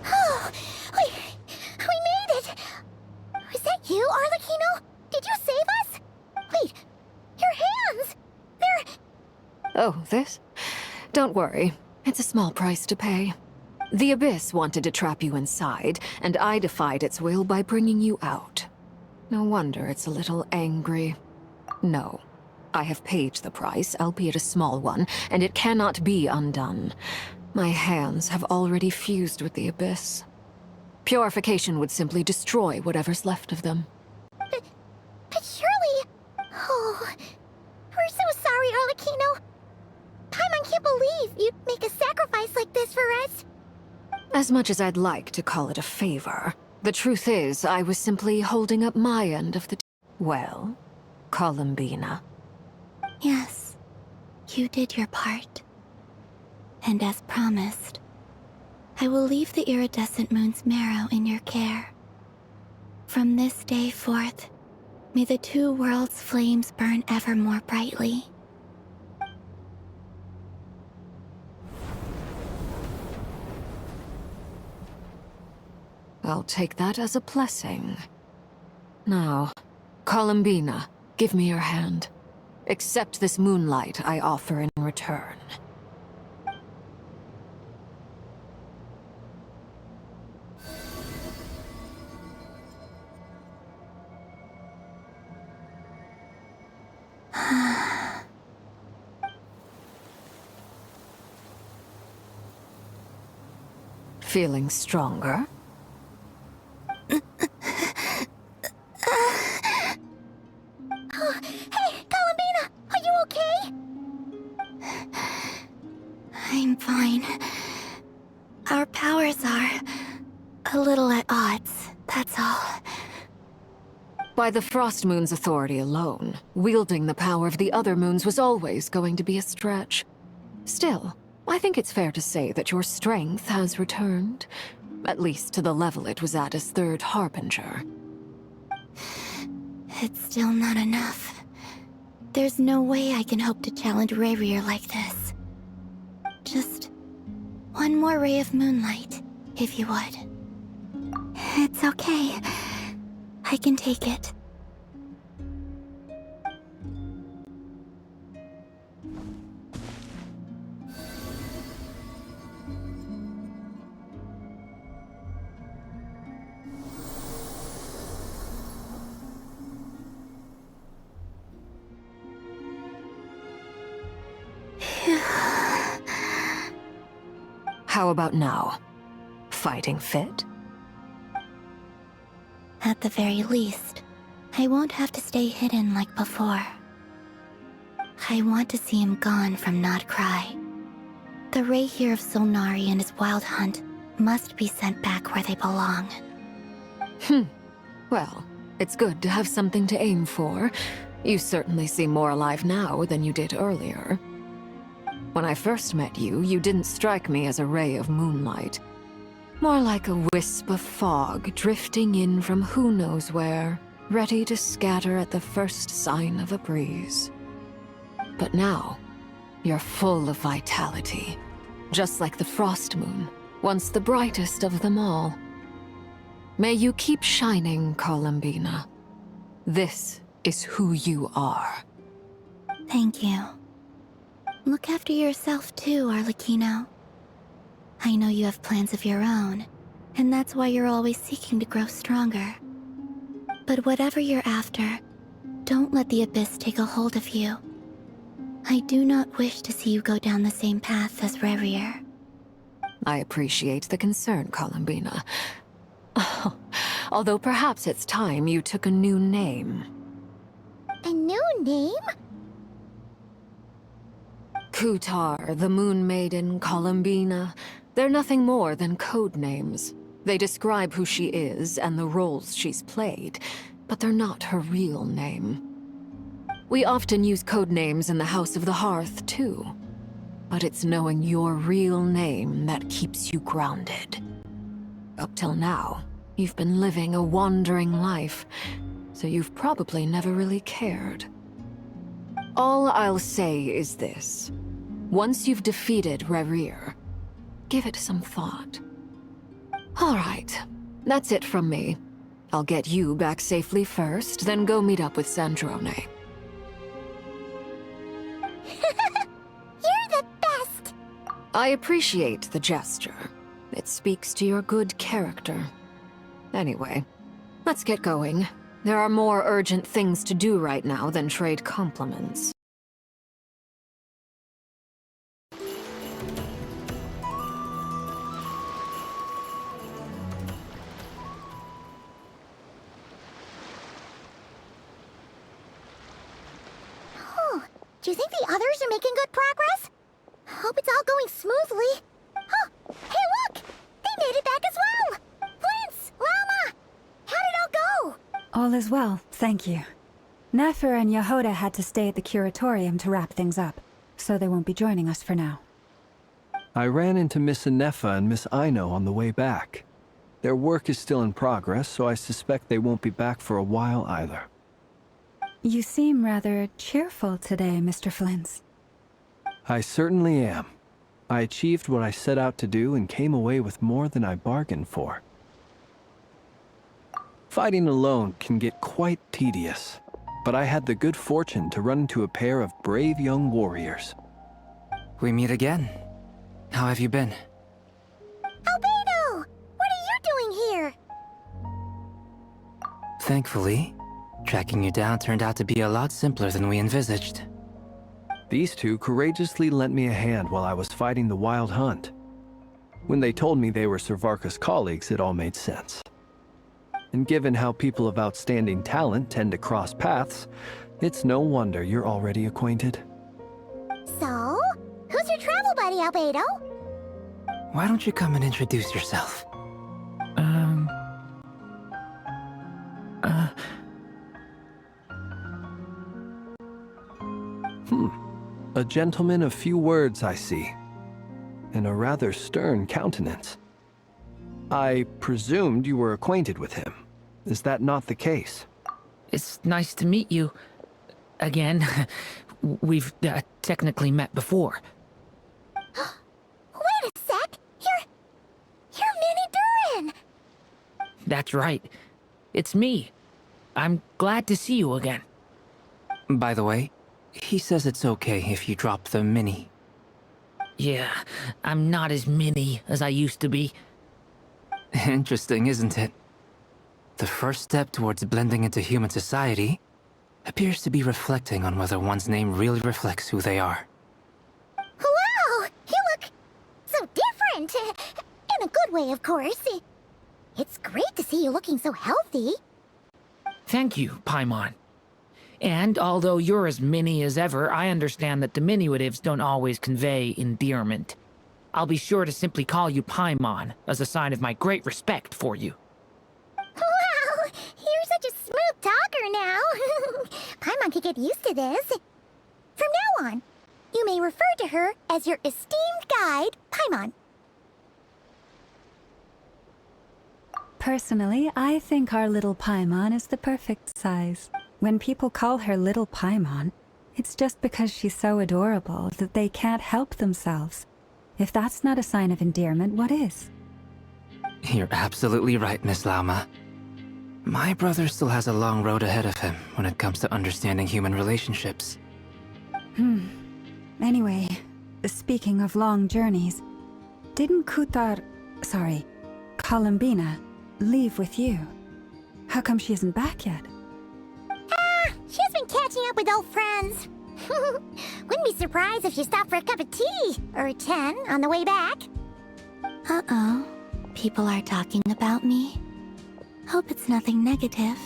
Oh, we made it! Was that you, Arlecchino? Did you save us? Wait, your hands! They're... Oh, this? Don't worry. It's a small price to pay. The Abyss wanted to trap you inside, and I defied its will by bringing you out. No wonder it's a little angry. No. I have paid the price, albeit a small one, and it cannot be undone. My hands have already fused with the Abyss. Purification would simply destroy whatever's left of them. But surely... Oh... We're so sorry, Arlecchino. Paimon can't believe you'd make a sacrifice like this for us. As much as I'd like to call it a favor, the truth is I was simply holding up my end of the... Well, Columbina. Yes, you did your part. And as promised, I will leave the iridescent moon's marrow in your care. From this day forth, may the two worlds' flames burn ever more brightly. I'll take that as a blessing. Now, Columbina, give me your hand. Accept this moonlight I offer in return. Feeling stronger? Hey, Columbina, are you okay? I'm fine. Our powers are a little at odds, that's all. By the Frost Moon's authority alone, wielding the power of the other moons was always going to be a stretch. Still, I think it's fair to say that your strength has returned, at least to the level it was at as Third Harbinger. It's still not enough. There's no way I can hope to challenge Rayrier like this. Just one more ray of moonlight, if you would. It's okay. I can take it. How about now? Fighting fit? At the very least, I won't have to stay hidden like before. I want to see him gone from Not Krai. The Ray here of Solnari and his wild hunt must be sent back where they belong. Well, it's good to have something to aim for. You certainly seem more alive now than you did earlier. When I first met you, you didn't strike me as a ray of moonlight. More like a wisp of fog drifting in from who knows where, ready to scatter at the first sign of a breeze. But now, you're full of vitality, just like the Frost Moon, once the brightest of them all. May you keep shining, Columbina. This is who you are. Thank you. Look after yourself too, Arlecchino. I know you have plans of your own, and that's why you're always seeking to grow stronger. But whatever you're after, don't let the Abyss take a hold of you. I do not wish to see you go down the same path as Rayrier. I appreciate the concern, Columbina. Although perhaps it's time you took a new name. A new name? Kutar, the Moon Maiden, Columbina. They're nothing more than code names. They describe who she is and the roles she's played. but they're not her real name. We often use code names in the House of the Hearth, too. But it's knowing your real name that keeps you grounded. Up till now, you've been living a wandering life, so you've probably never really cared. All I'll say is this. Once you've defeated Rerir, give it some thought. All right, that's it from me. I'll get you back safely first, then go meet up with Sandrone. You're the best! I appreciate the gesture. It speaks to your good character. Anyway, let's get going. There are more urgent things to do right now than trade compliments. Oh, do you think the others are making good progress? Hope it's all going smoothly. Oh, hey look! They made it back as well! Prince! Lama! How did it all go? All is well, thank you. Nefer and Yehoda had to stay at the curatorium to wrap things up, so they won't be joining us for now. I ran into Miss Inefa and Miss Aino on the way back. Their work is still in progress, so I suspect they won't be back for a while either. You seem rather cheerful today, Mr. Flintz. I certainly am. I achieved what I set out to do and came away with more than I bargained for. Fighting alone can get quite tedious, but I had the good fortune to run into a pair of brave young warriors. We meet again. How have you been? Albedo! What are you doing here? Thankfully, tracking you down turned out to be a lot simpler than we envisaged. These two courageously lent me a hand while I was fighting the Wild Hunt. When they told me they were Servarka's colleagues, it all made sense. And given how people of outstanding talent tend to cross paths, it's no wonder you're already acquainted. So, who's your travel buddy, Albedo? Why don't you come and introduce yourself? A gentleman of few words, I see. And a rather stern countenance. I presumed you were acquainted with him. Is that not the case? It's nice to meet you. Again. We've technically met before. Wait a sec! You're Minnie Durin! That's right. It's me. I'm glad to see you again. By the way, he says it's okay if you drop the mini. Yeah, I'm not as mini as I used to be. Interesting, isn't it? The first step towards blending into human society appears to be reflecting on whether one's name really reflects who they are. Wow! You look so different! In a good way, of course. It's great to see you looking so healthy. Thank you, Paimon. And although you're as mini as ever, I understand that diminutives don't always convey endearment. I'll be sure to simply call you Paimon, as a sign of my great respect for you. Wow! You're such a smooth talker now. Paimon could get used to this. From now on, you may refer to her as your esteemed guide, Paimon. Personally, I think our little Paimon is the perfect size. When people call her Little Paimon, it's just because she's so adorable that they can't help themselves. If that's not a sign of endearment, what is? You're absolutely right, Miss Lauma. My brother still has a long road ahead of him when it comes to understanding human relationships. Anyway, speaking of long journeys, didn't Columbina, leave with you? How come she isn't back yet? She's been catching up with old friends. Wouldn't be surprised if she stopped for a cup of tea or 10 on the way back. Uh-oh. People are talking about me. Hope it's nothing negative.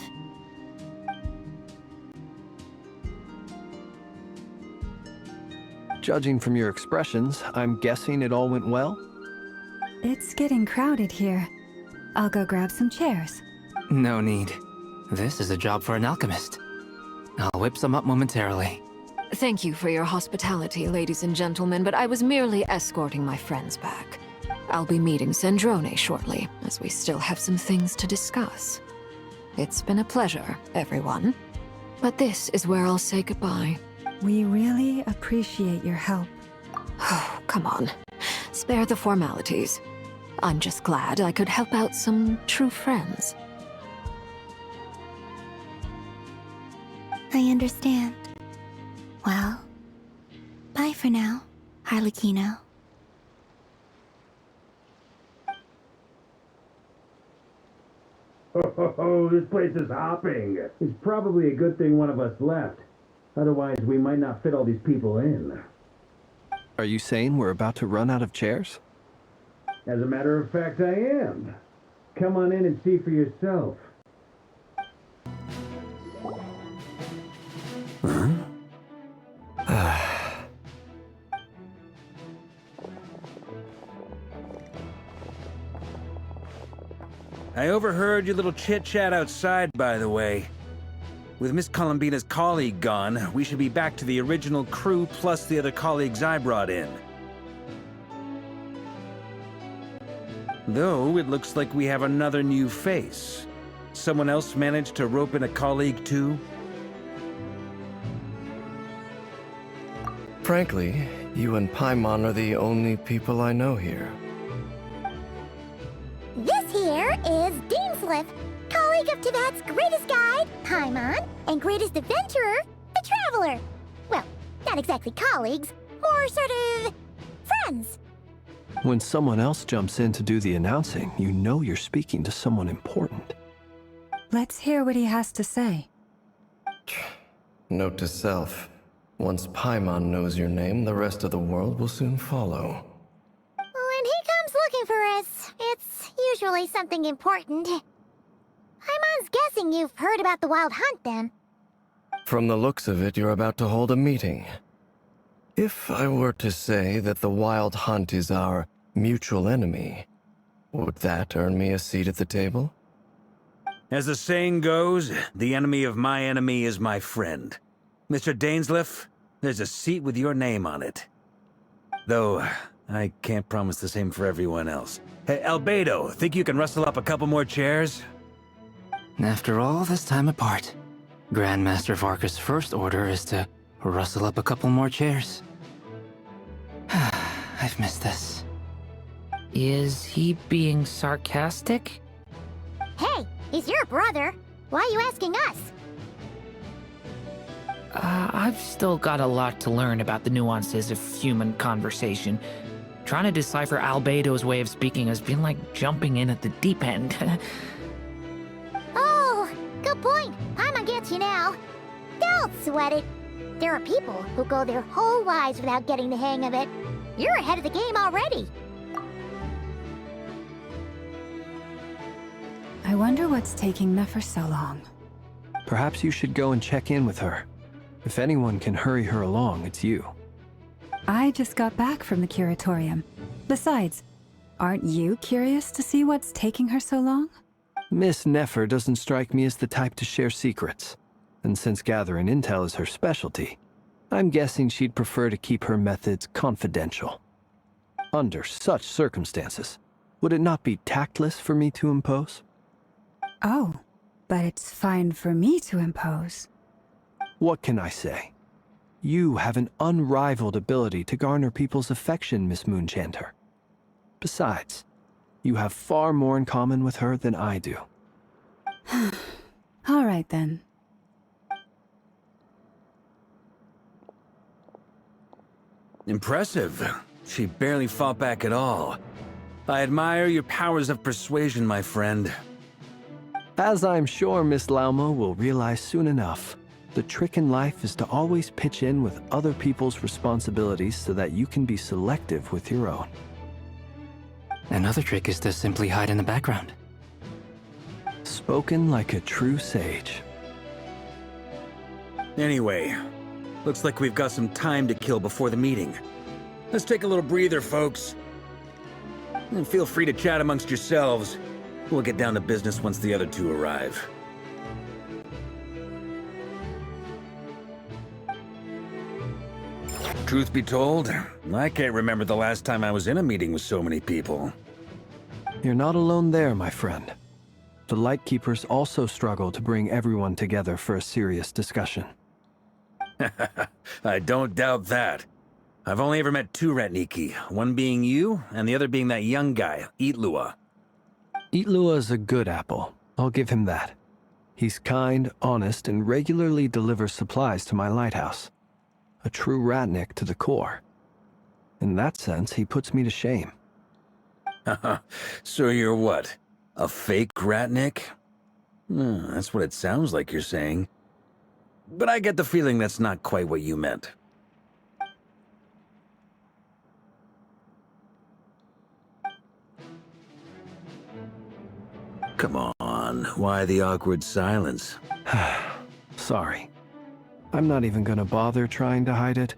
Judging from your expressions, I'm guessing it all went well? It's getting crowded here. I'll go grab some chairs. No need. This is a job for an alchemist. I'll whip some up momentarily. Thank you for your hospitality, ladies and gentlemen, but I was merely escorting my friends back. I'll be meeting Sandrone shortly, as we still have some things to discuss. It's been a pleasure, everyone. But this is where I'll say goodbye. We really appreciate your help. Oh, come on. Spare the formalities. I'm just glad I could help out some true friends. I understand. Well, bye for now, Harlequino. Oh, this place is hopping. It's probably a good thing one of us left. Otherwise, we might not fit all these people in. Are you saying we're about to run out of chairs? As a matter of fact, I am. Come on in and see for yourself. I overheard your little chit-chat outside, by the way. With Miss Columbina's colleague gone, we should be back to the original crew plus the other colleagues I brought in. Though, it looks like we have another new face. Someone else managed to rope in a colleague too? Frankly, you and Paimon are the only people I know here. This here is Deansliff, colleague of Tibet's greatest guide, Paimon, and greatest adventurer, the Traveler. Well, not exactly colleagues, more sort of friends. When someone else jumps in to do the announcing, you know you're speaking to someone important. Let's hear what he has to say. Note to self. Once Paimon knows your name, the rest of the world will soon follow. When he comes looking for us, it's usually something important. Paimon's guessing you've heard about the Wild Hunt, then. From the looks of it, you're about to hold a meeting. If I were to say that the Wild Hunt is our mutual enemy, would that earn me a seat at the table? As the saying goes, the enemy of my enemy is my friend. Mr. Dainsliff, there's a seat with your name on it. Though, I can't promise the same for everyone else. Hey, Albedo, think you can rustle up a couple more chairs? After all this time apart, Grandmaster Varka's first order is to rustle up a couple more chairs. I've missed this. Is he being sarcastic? Hey, he's your brother. Why are you asking us? I've still got a lot to learn about the nuances of human conversation. Trying to decipher Albedo's way of speaking has been like jumping in at the deep end. Oh, good point. Paimon gets you now. Don't sweat it. There are people who go their whole lives without getting the hang of it. You're ahead of the game already. I wonder what's taking Nefer so long. Perhaps you should go and check in with her. If anyone can hurry her along, it's you. I just got back from the curatorium. Besides, aren't you curious to see what's taking her so long? Miss Nefer doesn't strike me as the type to share secrets. And since gathering intel is her specialty, I'm guessing she'd prefer to keep her methods confidential. Under such circumstances, would it not be tactless for me to impose? Oh, but it's fine for me to impose. What can I say? You have an unrivaled ability to garner people's affection, Miss Moonchanter. Besides, you have far more in common with her than I do. All right, then. Impressive. She barely fought back at all. I admire your powers of persuasion, my friend. As I'm sure Miss Lauma will realize soon enough, the trick in life is to always pitch in with other people's responsibilities so that you can be selective with your own. Another trick is to simply hide in the background. Spoken like a true sage. Anyway, looks like we've got some time to kill before the meeting. Let's take a little breather, folks. And feel free to chat amongst yourselves. We'll get down to business once the other two arrive. Truth be told, I can't remember the last time I was in a meeting with so many people. You're not alone there, my friend. The Lightkeepers also struggle to bring everyone together for a serious discussion. I don't doubt that. I've only ever met two Ratniki, one being you, and the other being that young guy, Itlua. Itlua is a good apple. I'll give him that. He's kind, honest, and regularly delivers supplies to my lighthouse. A true Ratnik to the core. In that sense, he puts me to shame. So you're what? A fake Ratnik? That's what it sounds like you're saying. But I get the feeling that's not quite what you meant. Come on, why the awkward silence? Sorry. I'm not even gonna bother trying to hide it.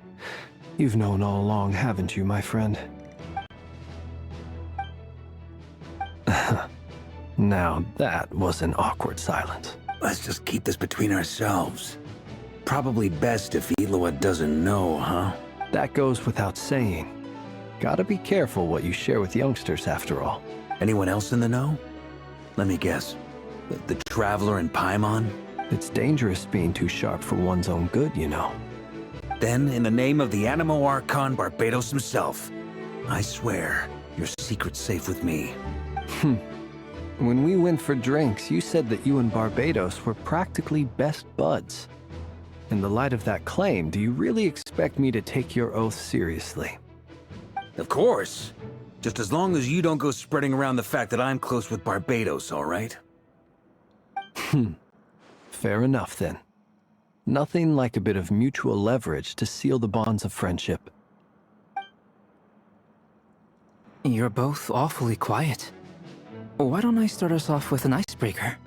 You've known all along, haven't you, my friend? Now that was an awkward silence. Let's just keep this between ourselves. Probably best if Itlua doesn't know, huh? That goes without saying. Gotta be careful what you share with youngsters, after all. Anyone else in the know? Let me guess. The Traveler and Paimon? It's dangerous being too sharp for one's own good, you know. Then, in the name of the Animo Archon Barbados himself, I swear, your secret's safe with me. When we went for drinks, you said that you and Barbados were practically best buds. In the light of that claim, do you really expect me to take your oath seriously? Of course. Just as long as you don't go spreading around the fact that I'm close with Barbados, all right? Fair enough, then. Nothing like a bit of mutual leverage to seal the bonds of friendship. You're both awfully quiet. Why don't I start us off with an icebreaker?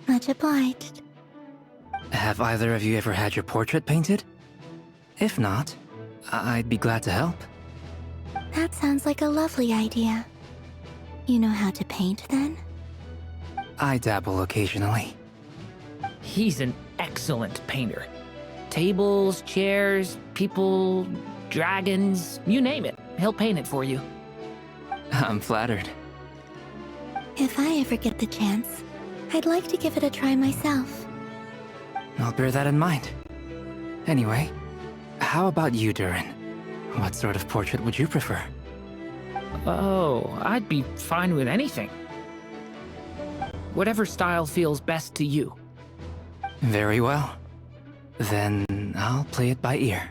Much obliged. Have either of you ever had your portrait painted? If not, I'd be glad to help. That sounds like a lovely idea. You know how to paint, then? I dabble occasionally. He's an excellent painter. Tables, chairs, people, dragons, you name it. He'll paint it for you. I'm flattered. If I ever get the chance, I'd like to give it a try myself. I'll bear that in mind. Anyway, how about you, Durin? What sort of portrait would you prefer? Oh, I'd be fine with anything. Whatever style feels best to you. Very well. Then I'll play it by ear.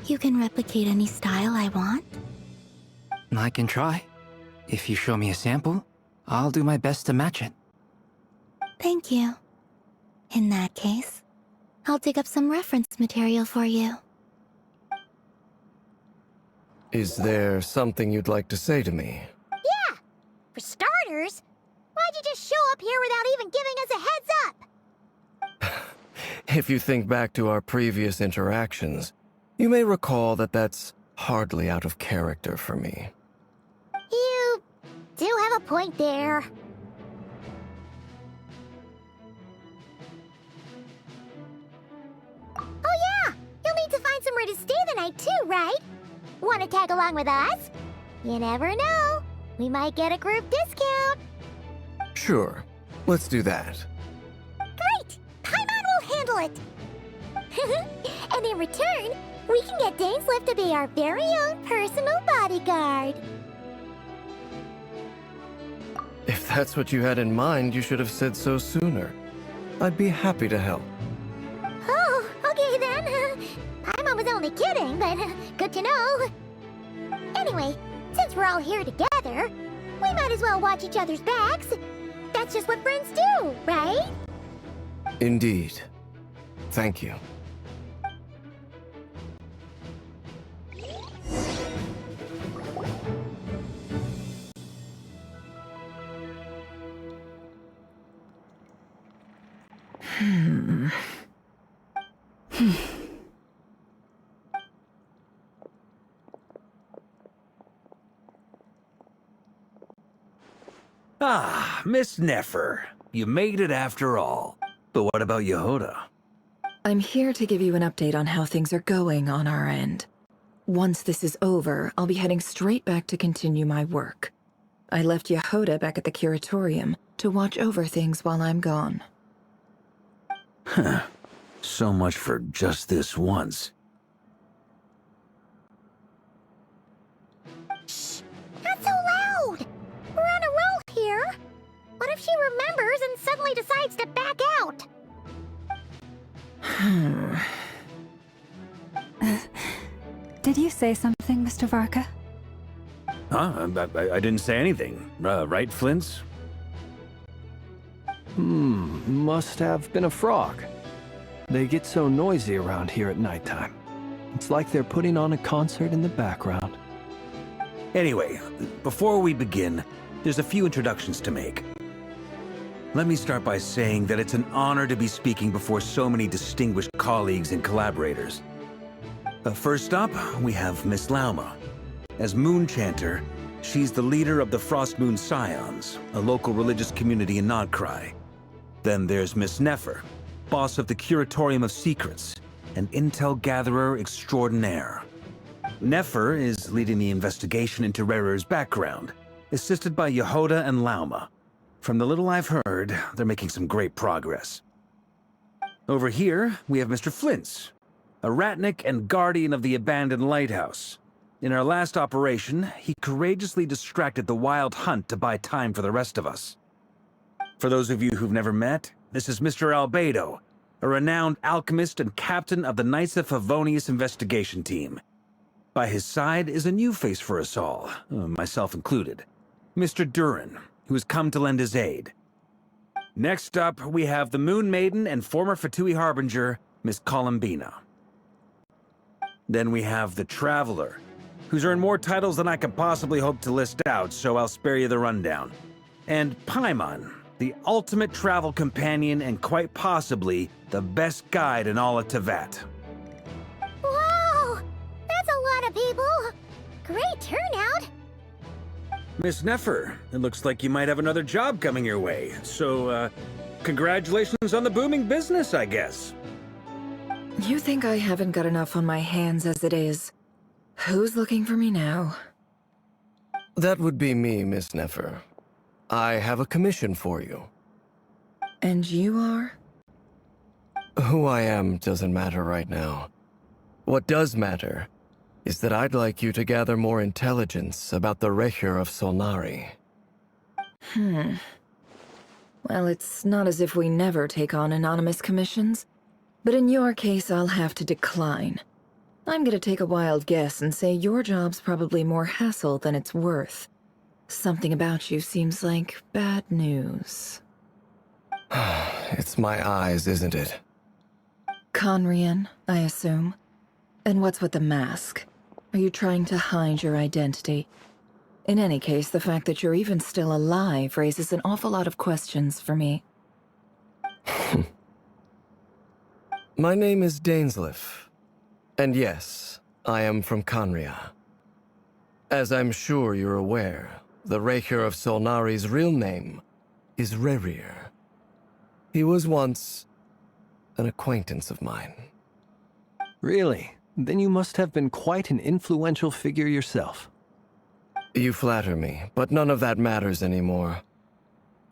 You can replicate any style I want? I can try. If you show me a sample, I'll do my best to match it. Thank you. In that case, I'll dig up some reference material for you. Is there something you'd like to say to me? Yeah! For starters, why'd you just show up here without even giving us a heads up? If you think back to our previous interactions, you may recall that that's hardly out of character for me. You do have a point there. Oh yeah! You'll need to find somewhere to stay the night too, right? Want to tag along with us? You never know. We might get a group discount. Sure, let's do that. Great! Paimon will handle it! And in return, we can get Dainslift to be our very own personal bodyguard. If that's what you had in mind, you should have said so sooner. I'd be happy to help. Oh, okay then. Paimon was only kidding, but good to know. Anyway, since we're all here together, we might as well watch each other's backs. That's just what friends do, right? Indeed. Thank you. Ah, Miss Nefer. You made it after all. But what about Yehoda? I'm here to give you an update on how things are going on our end. Once this is over, I'll be heading straight back to continue my work. I left Yehoda back at the curatorium to watch over things while I'm gone. Huh. So much for just this once. Shh! Not so loud! We're on a roll here. What if she remembers and suddenly decides to back out? Did you say something, Mr. Varka? Huh? I didn't say anything. Right, Flints? Must have been a frog. They get so noisy around here at nighttime. It's like they're putting on a concert in the background. Anyway, before we begin, there's a few introductions to make. Let me start by saying that it's an honor to be speaking before so many distinguished colleagues and collaborators. First up, we have Miss Lauma. As Moon Chanter, she's the leader of the Frost Moon Scions, a local religious community in Krai. Then there's Miss Nefer, boss of the Curatorium of Secrets, an intel gatherer extraordinaire. Nefer is leading the investigation into Rerer's background, assisted by Yehoda and Lauma. From the little I've heard, they're making some great progress. Over here, we have Mr. Flintz, a ratnik and guardian of the abandoned lighthouse. In our last operation, he courageously distracted the Wild Hunt to buy time for the rest of us. For those of you who've never met, this is Mr. Albedo, a renowned alchemist and captain of the Knights of Favonius investigation team. By his side is a new face for us all, myself included, Mr. Durin, who has come to lend his aid. Next up, we have the Moon Maiden and former Fatui Harbinger, Miss Columbina. Then we have the Traveler, who's earned more titles than I can possibly hope to list out, so I'll spare you the rundown. And Paimon, the ultimate travel companion and quite possibly the best guide in all of Tevat. Wow! That's a lot of people! Great turnout! Miss Nefer, it looks like you might have another job coming your way, so, congratulations on the booming business, I guess. You think I haven't got enough on my hands as it is? Who's looking for me now? That would be me, Miss Nefer. I have a commission for you. And you are? Who I am doesn't matter right now. What does matter is that I'd like you to gather more intelligence about the Recher of Solnari. Well, it's not as if we never take on anonymous commissions. But in your case, I'll have to decline. I'm gonna take a wild guess and say your job's probably more hassle than it's worth. Something about you seems like bad news. It's my eyes, isn't it? Conrian, I assume. And what's with the mask? Are you trying to hide your identity? In any case, the fact that you're even still alive raises an awful lot of questions for me. My name is Dainsleif. And yes, I am from Conria. As I'm sure you're aware, the Recher of Solnari's real name is Rerir. He was once an acquaintance of mine. Really? Then you must have been quite an influential figure yourself. You flatter me, but none of that matters anymore.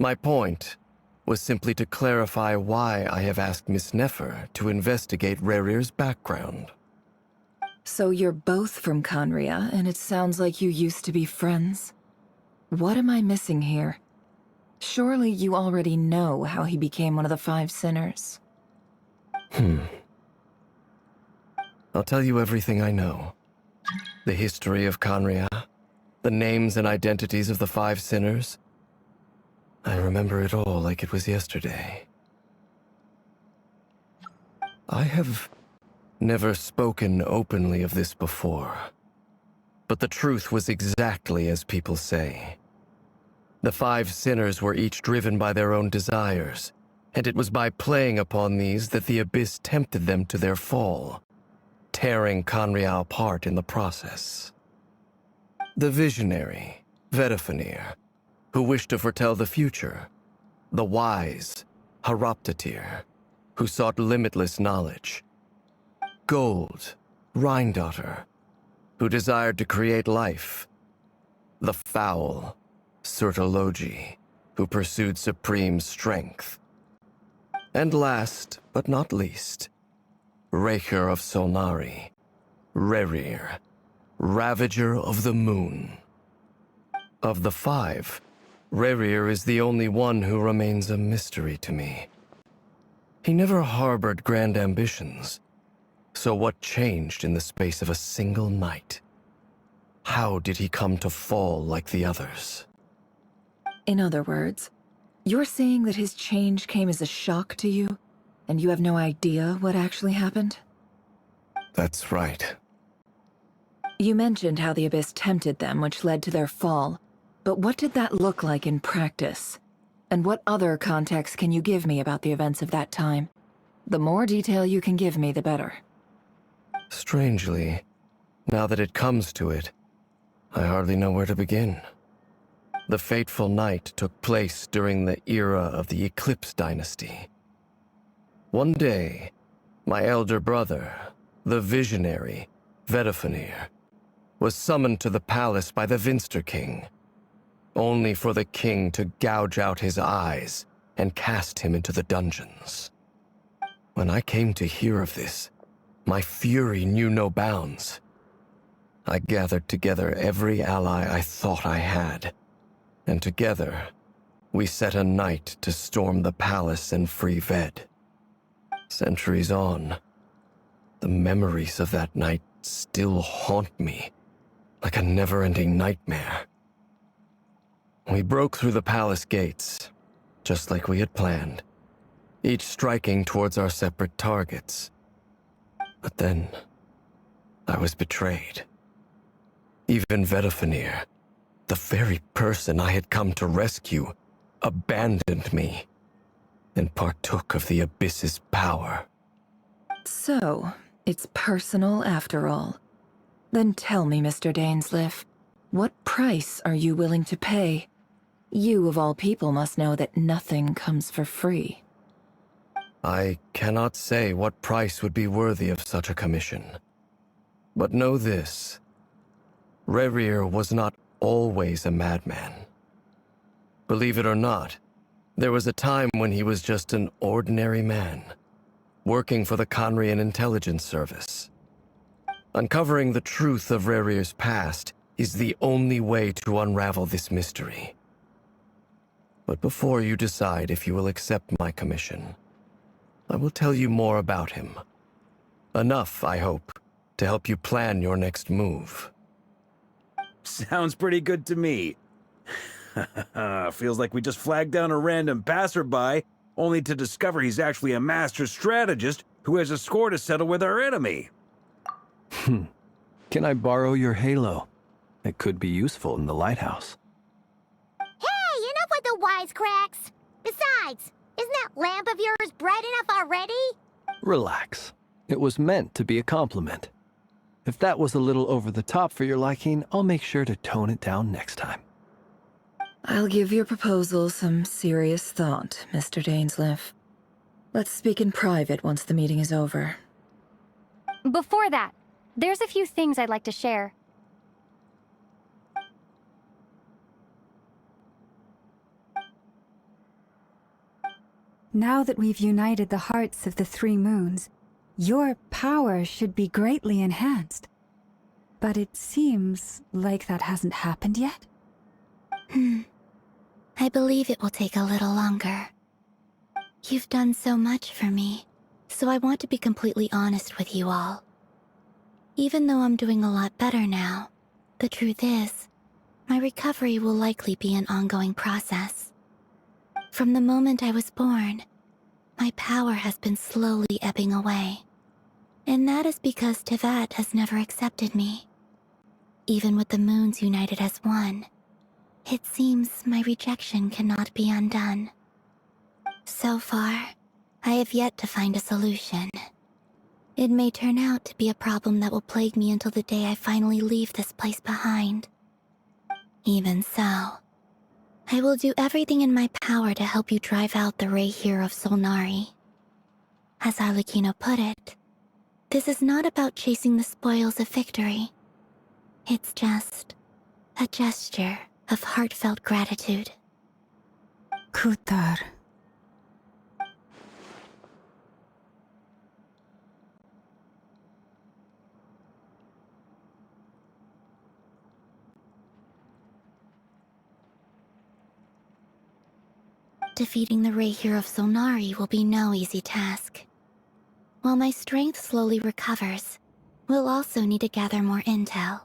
My point was simply to clarify why I have asked Miss Nefer to investigate Rerir's background. So you're both from Conria, and it sounds like you used to be friends? What am I missing here? Surely you already know how he became one of the Five Sinners. I'll tell you everything I know. The history of Conria, the names and identities of the Five Sinners. I remember it all like it was yesterday. I have never spoken openly of this before, but the truth was exactly as people say. The Five Sinners were each driven by their own desires, and it was by playing upon these that the Abyss tempted them to their fall, tearing Conria apart in the process. The visionary, Vedafinir, who wished to foretell the future, the wise, Haroptatir, who sought limitless knowledge. Gold, Rhine-daughter, who desired to create life. The foul, Sertologi, who pursued supreme strength. And last, but not least, Raker of Solnari, Rerir, Ravager of the Moon. Of the five, Rerir is the only one who remains a mystery to me. He never harbored grand ambitions, so what changed in the space of a single night? How did he come to fall like the others? In other words, you're saying that his change came as a shock to you, and you have no idea what actually happened? That's right. You mentioned how the Abyss tempted them, which led to their fall. But what did that look like in practice? And what other context can you give me about the events of that time? The more detail you can give me, the better. Strangely, now that it comes to it, I hardly know where to begin. The fateful night took place during the era of the Eclipse Dynasty. One day, my elder brother, the visionary, Vedifenir, was summoned to the palace by the Vinster King, only for the king to gouge out his eyes and cast him into the dungeons. When I came to hear of this, my fury knew no bounds. I gathered together every ally I thought I had, and together, we set a night to storm the palace and free Ved. Centuries on, the memories of that night still haunt me like a never-ending nightmare. We broke through the palace gates, just like we had planned, each striking towards our separate targets. But then, I was betrayed. Even Vedifenir, the very person I had come to rescue, abandoned me and partook of the Abyss's power. So, it's personal after all. Then tell me, Mr. Dainsleif, what price are you willing to pay? You, of all people, must know that nothing comes for free. I cannot say what price would be worthy of such a commission. But know this. Rerir was not always a madman. Believe it or not, there was a time when he was just an ordinary man, working for the Conrian Intelligence Service. Uncovering the truth of Rerir's past is the only way to unravel this mystery. But before you decide if you will accept my commission, I will tell you more about him. Enough, I hope, to help you plan your next move. Sounds pretty good to me. Feels like we just flagged down a random passerby, only to discover he's actually a master strategist who has a score to settle with our enemy. Can I borrow your halo? It could be useful in the lighthouse. Hey, enough with the wisecracks! Besides, isn't that lamp of yours bright enough already? Relax. It was meant to be a compliment. If that was a little over the top for your liking, I'll make sure to tone it down next time. I'll give your proposal some serious thought, Mr. Dainsleif. Let's speak in private once the meeting is over. Before that, there's a few things I'd like to share. Now that we've united the hearts of the three moons, your power should be greatly enhanced. But it seems like that hasn't happened yet. I believe it will take a little longer. You've done so much for me, so I want to be completely honest with you all. Even though I'm doing a lot better now, the truth is, my recovery will likely be an ongoing process. From the moment I was born, my power has been slowly ebbing away. And that is because Tevat has never accepted me. Even with the moons united as one, it seems my rejection cannot be undone. So far, I have yet to find a solution. It may turn out to be a problem that will plague me until the day I finally leave this place behind. Even so, I will do everything in my power to help you drive out the Raher of Solnari. As Arlecchino put it, this is not about chasing the spoils of victory. It's just a gesture of heartfelt gratitude. Kutar. Defeating the Rahier of Solnari will be no easy task. While my strength slowly recovers, we'll also need to gather more intel.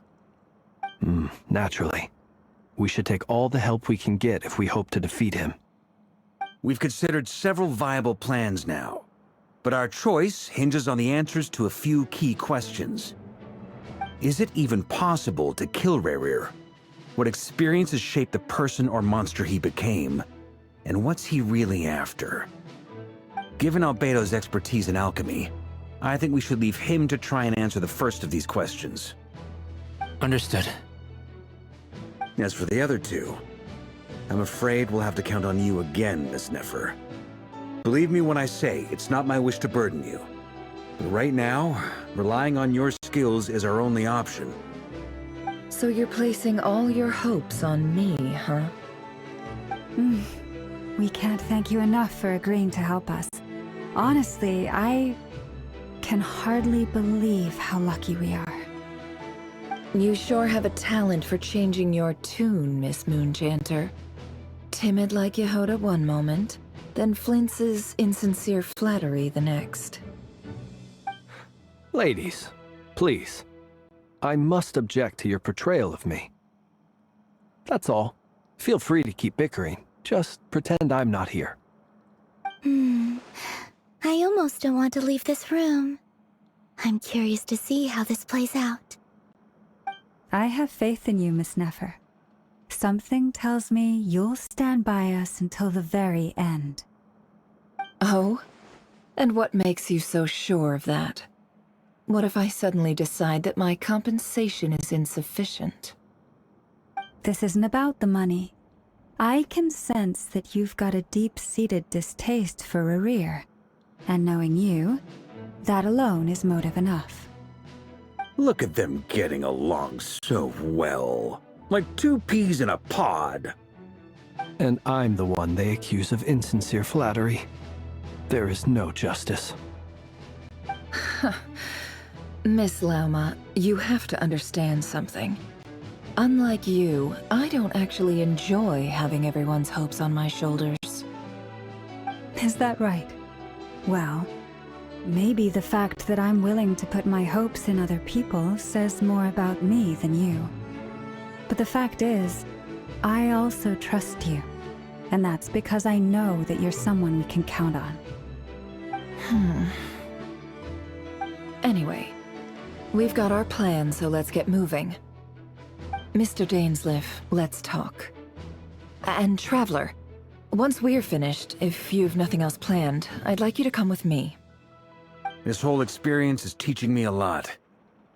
Naturally. We should take all the help we can get if we hope to defeat him. We've considered several viable plans now, but our choice hinges on the answers to a few key questions. Is it even possible to kill Rahier? What experiences shaped the person or monster he became? And what's he really after? Given Albedo's expertise in alchemy, I think we should leave him to try and answer the first of these questions. Understood. As for the other two, I'm afraid we'll have to count on you again, Miss Nefer. Believe me when I say it's not my wish to burden you. But right now, relying on your skills is our only option. So you're placing all your hopes on me, huh? We can't thank you enough for agreeing to help us. Honestly, I can hardly believe how lucky we are. You sure have a talent for changing your tune, Miss Moonchanter. Timid like Yehoda one moment, then flinches insincere flattery the next. Ladies, please. I must object to your portrayal of me. That's all. Feel free to keep bickering. Just pretend I'm not here. I almost don't want to leave this room. I'm curious to see how this plays out. I have faith in you, Miss Nefer. Something tells me you'll stand by us until the very end. Oh? And what makes you so sure of that? What if I suddenly decide that my compensation is insufficient? This isn't about the money. I can sense that you've got a deep-seated distaste for Rahier. And knowing you, that alone is motive enough. Look at them getting along so well. Like two peas in a pod. And I'm the one they accuse of insincere flattery. There is no justice. Miss Lauma, you have to understand something. Unlike you, I don't actually enjoy having everyone's hopes on my shoulders. Is that right? Well, maybe the fact that I'm willing to put my hopes in other people says more about me than you. But the fact is, I also trust you. And that's because I know that you're someone we can count on. Anyway, we've got our plan, so let's get moving. Mr. Dainsleif, let's talk. And Traveler, once we're finished, if you've nothing else planned, I'd like you to come with me. This whole experience is teaching me a lot.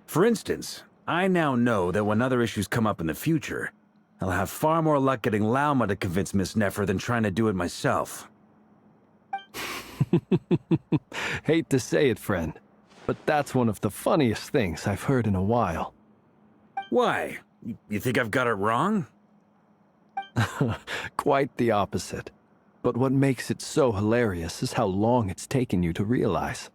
For instance, I now know that when other issues come up in the future, I'll have far more luck getting Lauma to convince Miss Nefer than trying to do it myself. Hate to say it, friend, but that's one of the funniest things I've heard in a while. Why? You think I've got it wrong? Quite the opposite. But what makes it so hilarious is how long it's taken you to realize.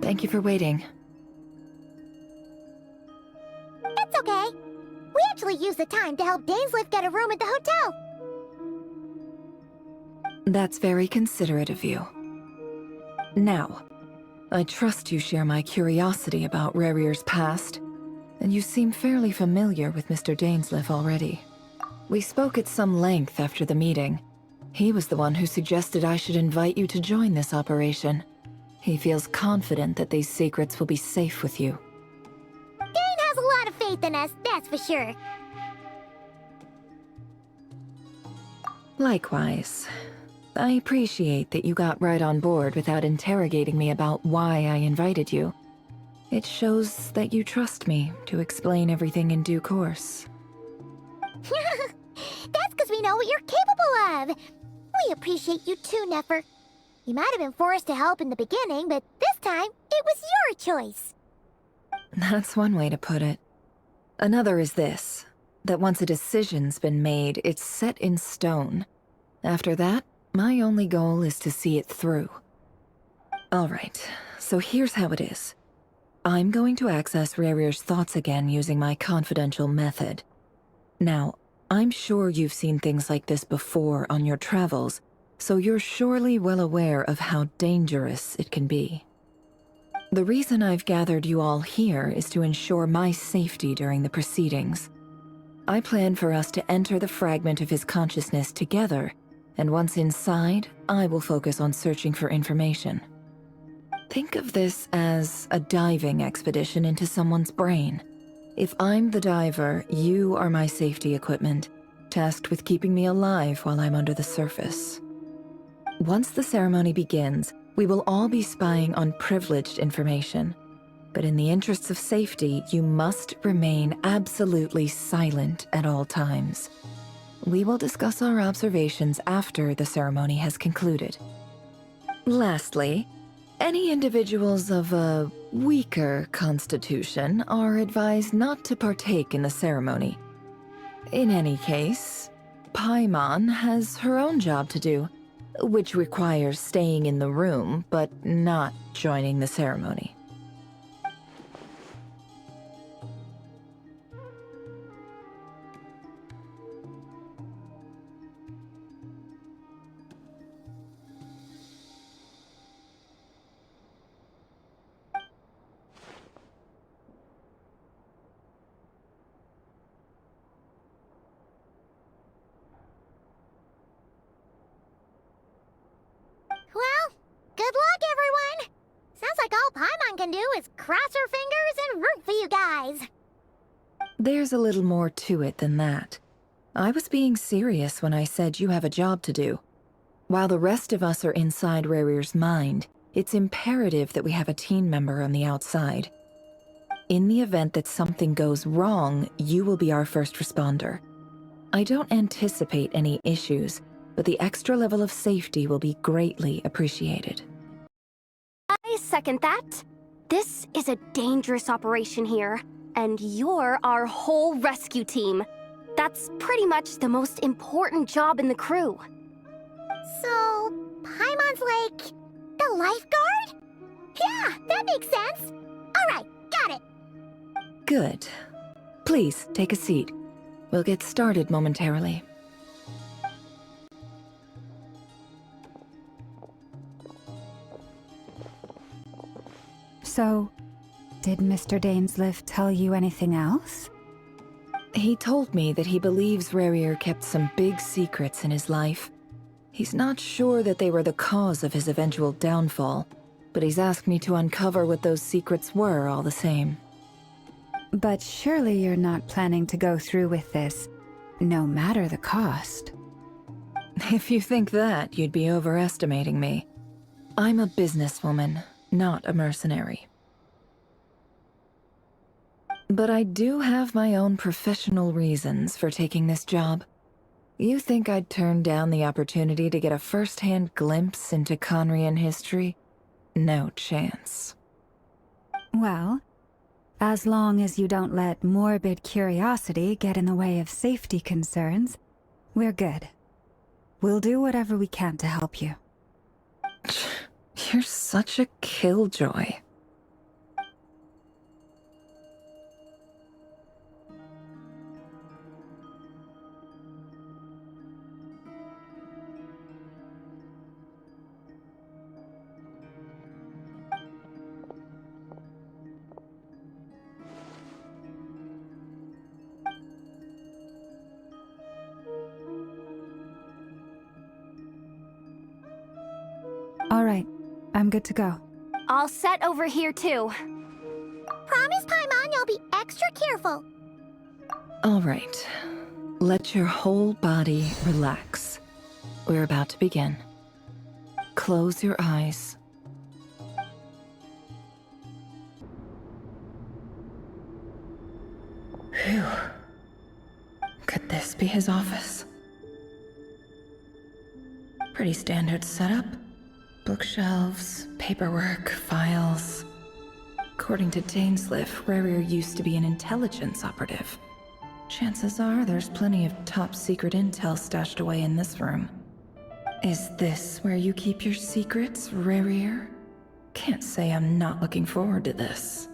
Thank you for waiting. It's okay. We actually used the time to help Dainsleif get a room at the hotel. That's very considerate of you. Now, I trust you share my curiosity about Rarier's past, and you seem fairly familiar with Mr. Dainsleif already. We spoke at some length after the meeting. He was the one who suggested I should invite you to join this operation. He feels confident that these secrets will be safe with you. Dane has a lot of faith in us, that's for sure. Likewise. I appreciate that you got right on board without interrogating me about why I invited you. It shows that you trust me to explain everything in due course. That's because we know what you're capable of. We appreciate you too, Nefer. You might have been forced to help in the beginning, but this time, it was your choice. That's one way to put it. Another is this, that once a decision's been made, it's set in stone. After that, my only goal is to see it through. Alright, so here's how it is. I'm going to access Rerir's thoughts again using my confidential method. Now, I'm sure you've seen things like this before on your travels, so you're surely well aware of how dangerous it can be. The reason I've gathered you all here is to ensure my safety during the proceedings. I plan for us to enter the fragment of his consciousness together, and once inside, I will focus on searching for information. Think of this as a diving expedition into someone's brain. If I'm the diver, you are my safety equipment, tasked with keeping me alive while I'm under the surface. Once the ceremony begins, we will all be spying on privileged information. But in the interests of safety, you must remain absolutely silent at all times. We will discuss our observations after the ceremony has concluded. Lastly, any individuals of a weaker constitution are advised not to partake in the ceremony. In any case, Paimon has her own job to do, which requires staying in the room but not joining the ceremony. Well, good luck, everyone! Sounds like all Paimon can do is cross her fingers and root for you guys. There's a little more to it than that. I was being serious when I said you have a job to do. While the rest of us are inside Rerir's mind, it's imperative that we have a team member on the outside. In the event that something goes wrong, you will be our first responder. I don't anticipate any issues, but the extra level of safety will be greatly appreciated. I second that. This is a dangerous operation here, and you're our whole rescue team. That's pretty much the most important job in the crew. So, Paimon's like the lifeguard? Yeah, that makes sense. Alright, got it. Good. Please, take a seat. We'll get started momentarily. So, did Mr. Dainsleif tell you anything else? He told me that he believes Rerir kept some big secrets in his life. He's not sure that they were the cause of his eventual downfall, but he's asked me to uncover what those secrets were all the same. But surely you're not planning to go through with this, no matter the cost. If you think that, you'd be overestimating me. I'm a businesswoman, not a mercenary. But I do have my own professional reasons for taking this job. You think I'd turn down the opportunity to get a first-hand glimpse into Conrian history? No chance. Well, as long as you don't let morbid curiosity get in the way of safety concerns, we're good. We'll do whatever we can to help you. You're such a killjoy. All right, I'm good to go. All set over here, too. Promise, Paimon, you'll be extra careful. All right. Let your whole body relax. We're about to begin. Close your eyes. Phew. Could this be his office? Pretty standard setup. Bookshelves, paperwork, files. According to Dainsliff, Rarier used to be an intelligence operative. Chances are there's plenty of top-secret intel stashed away in this room. Is this where you keep your secrets, Rarier? Can't say I'm not looking forward to this.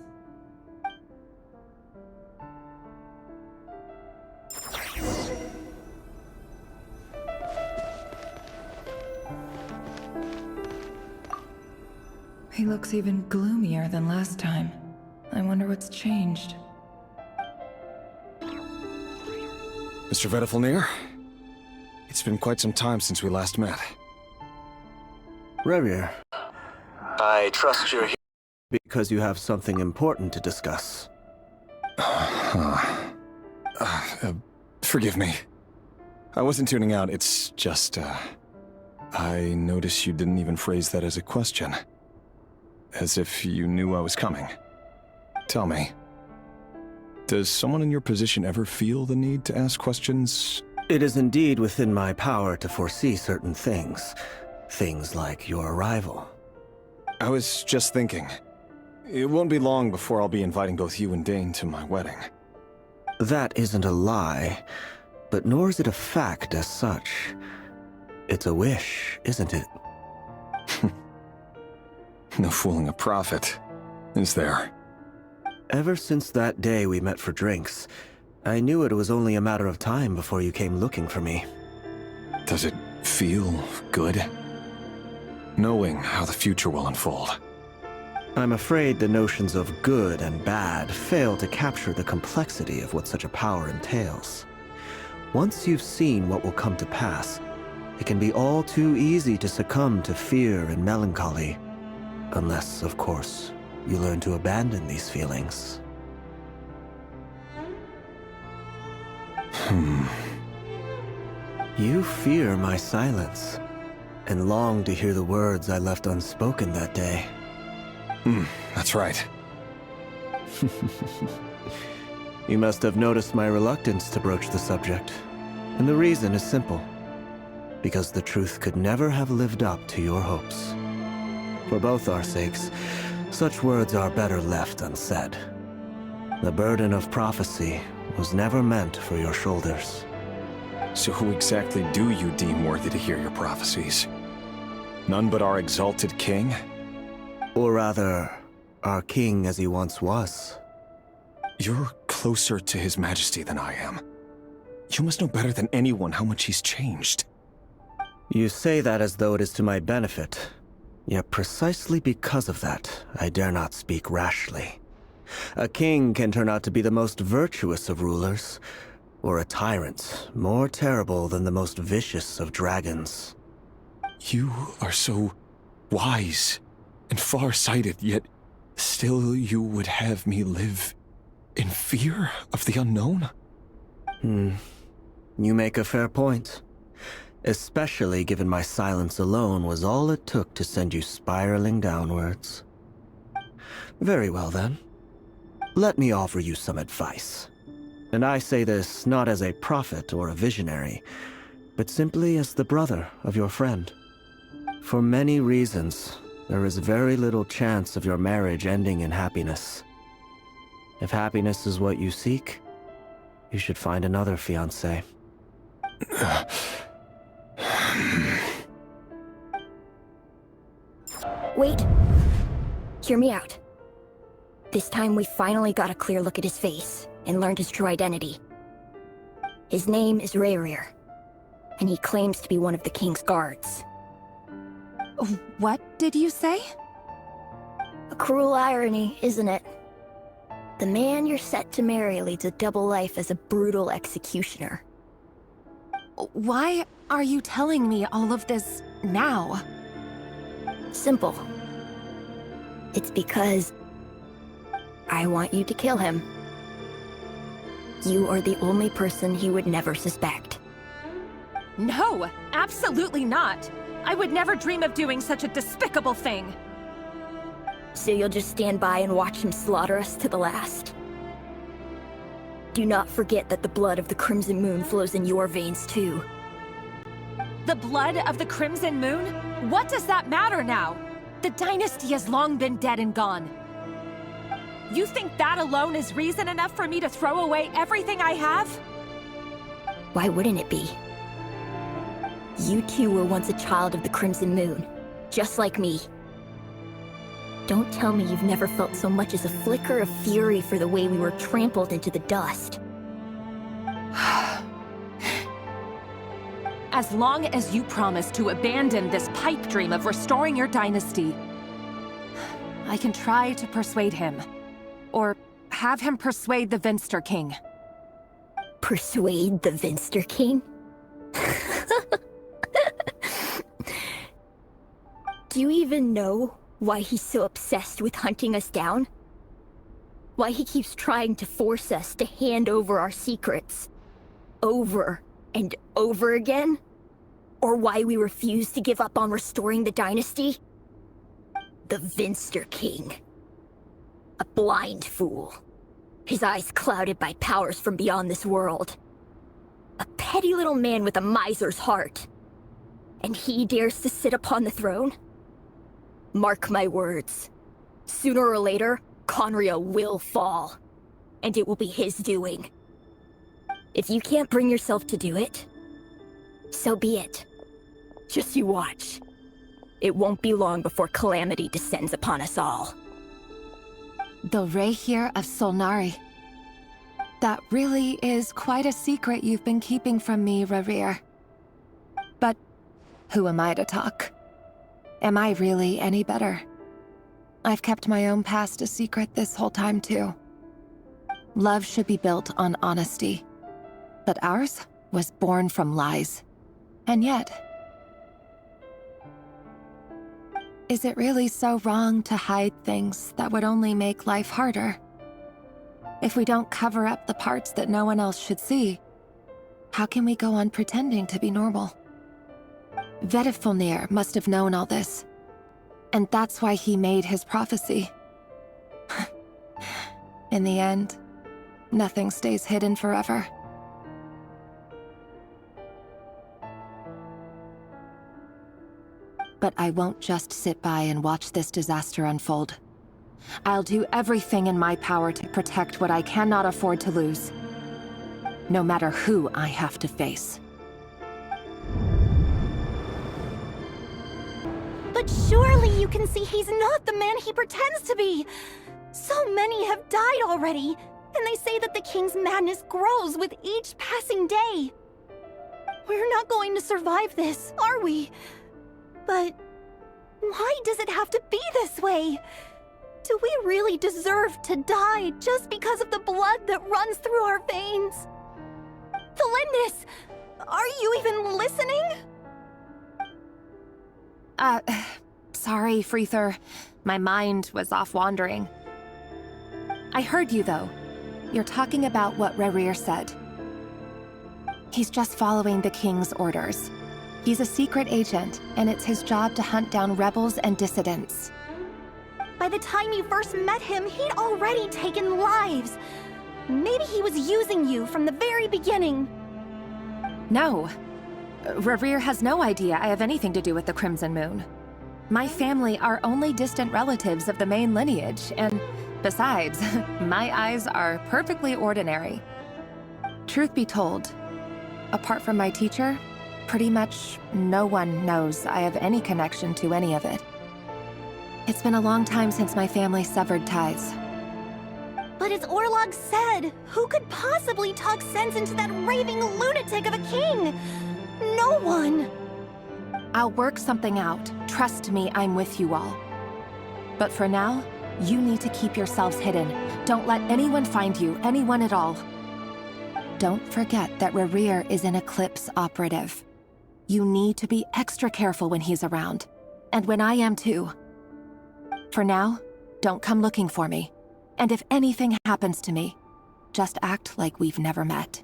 He looks even gloomier than last time. I wonder what's changed. Mr. Vedifalnir? It's been quite some time since we last met. Rarier, I trust you're here because you have something important to discuss. Forgive me. I wasn't tuning out, it's just, I noticed you didn't even phrase that as a question. As if you knew I was coming. Tell me, does someone in your position ever feel the need to ask questions? It is indeed within my power to foresee certain things. Things like your arrival. I was just thinking. It won't be long before I'll be inviting both you and Dane to my wedding. That isn't a lie, but nor is it a fact as such. It's a wish, isn't it? No fooling a prophet, is there? Ever since that day we met for drinks, I knew it was only a matter of time before you came looking for me. Does it feel good? Knowing how the future will unfold. I'm afraid the notions of good and bad fail to capture the complexity of what such a power entails. Once you've seen what will come to pass, it can be all too easy to succumb to fear and melancholy. Unless, of course, you learn to abandon these feelings. You fear my silence, and long to hear the words I left unspoken that day. That's right. You must have noticed my reluctance to broach the subject. And the reason is simple. Because the truth could never have lived up to your hopes. For both our sakes, such words are better left unsaid. The burden of prophecy was never meant for your shoulders. So who exactly do you deem worthy to hear your prophecies? None but our exalted king? Or rather, our king as he once was. You're closer to his majesty than I am. You must know better than anyone how much he's changed. You say that as though it is to my benefit. Yet precisely because of that, I dare not speak rashly. A king can turn out to be the most virtuous of rulers, or a tyrant more terrible than the most vicious of dragons. You are so wise and far-sighted, yet still you would have me live in fear of the unknown? You make a fair point. Especially given my silence alone was all it took to send you spiraling downwards. Very well then. Let me offer you some advice. And I say this not as a prophet or a visionary, but simply as the brother of your friend. For many reasons, there is very little chance of your marriage ending in happiness. If happiness is what you seek, you should find another fiancé. Wait. Hear me out. This time we finally got a clear look at his face and learned his true identity. His name is Rarier, and he claims to be one of the king's guards. What did you say? A cruel irony, isn't it? The man you're set to marry leads a double life as a brutal executioner. Why are you telling me all of this now? Simple. It's because I want you to kill him. You are the only person he would never suspect. No, absolutely not. I would never dream of doing such a despicable thing. So you'll just stand by and watch him slaughter us to the last? Do not forget that the blood of the Crimson Moon flows in your veins too. The blood of the Crimson Moon? What does that matter now? The dynasty has long been dead and gone. You think that alone is reason enough for me to throw away everything I have? Why wouldn't it be? You two were once a child of the Crimson Moon, just like me. Don't tell me you've never felt so much as a flicker of fury for the way we were trampled into the dust. As long as you promise to abandon this pipe dream of restoring your dynasty, I can try to persuade him. Or have him persuade the Vinster King. Persuade the Vinster King? Do you even know why he's so obsessed with hunting us down? Why he keeps trying to force us to hand over our secrets? Over and over again? Or why we refuse to give up on restoring the dynasty? The Vinster King. A blind fool. His eyes clouded by powers from beyond this world. A petty little man with a miser's heart. And he dares to sit upon the throne? Mark my words. Sooner or later, Conria will fall. And it will be his doing. If you can't bring yourself to do it, so be it. Just you watch. It won't be long before calamity descends upon us all. The Rehir of Solnari. That really is quite a secret you've been keeping from me, Rerir. But who am I to talk? Am I really any better? I've kept my own past a secret this whole time, too. Love should be built on honesty. But ours was born from lies. And yet... is it really so wrong to hide things that would only make life harder? If we don't cover up the parts that no one else should see, how can we go on pretending to be normal? Vedifulnir must have known all this. And that's why he made his prophecy. In the end, nothing stays hidden forever. But I won't just sit by and watch this disaster unfold. I'll do everything in my power to protect what I cannot afford to lose. No matter who I have to face. But surely you can see he's not the man he pretends to be! So many have died already, and they say that the king's madness grows with each passing day. We're not going to survive this, are we? But why does it have to be this way? Do we really deserve to die just because of the blood that runs through our veins? Felindis, are you even listening? Sorry, Freether. My mind was off wandering. I heard you, though. You're talking about what Rerir said. He's just following the king's orders. He's a secret agent, and it's his job to hunt down rebels and dissidents. By the time you first met him, he'd already taken lives. Maybe he was using you from the very beginning. No. Rerir has no idea I have anything to do with the Crimson Moon. My family are only distant relatives of the main lineage, and besides, my eyes are perfectly ordinary. Truth be told, apart from my teacher, pretty much no one knows I have any connection to any of it. It's been a long time since my family severed ties. But as Orlog said, who could possibly talk sense into that raving lunatic of a king? No one! I'll work something out. Trust me, I'm with you all. But for now, you need to keep yourselves hidden. Don't let anyone find you, anyone at all. Don't forget that Rerir is an Eclipse operative. You need to be extra careful when he's around. And when I am too. For now, don't come looking for me. And if anything happens to me, just act like we've never met.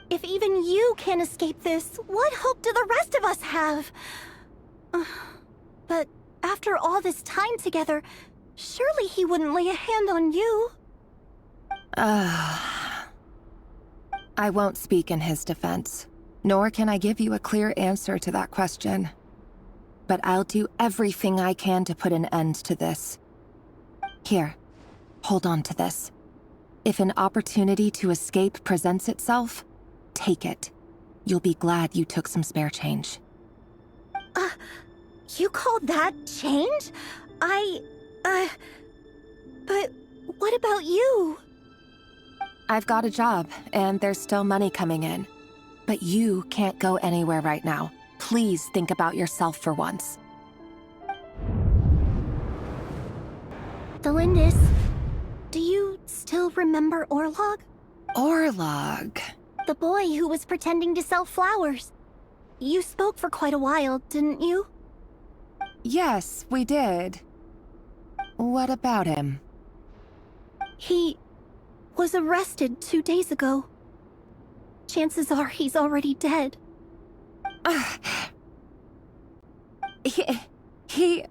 If even you can't escape this, what hope do the rest of us have? But after all this time together, surely he wouldn't lay a hand on you. I won't speak in his defense, nor can I give you a clear answer to that question. But I'll do everything I can to put an end to this. Here, hold on to this. If an opportunity to escape presents itself, take it. You'll be glad you took some spare change. You call that change? But what about you? I've got a job, and there's still money coming in. But you can't go anywhere right now. Please think about yourself for once. Delindis, do you still remember Orlog? Orlog? The boy who was pretending to sell flowers. You spoke for quite a while, didn't you? Yes, we did. What about him? He was arrested 2 days ago. Chances are he's already dead. He...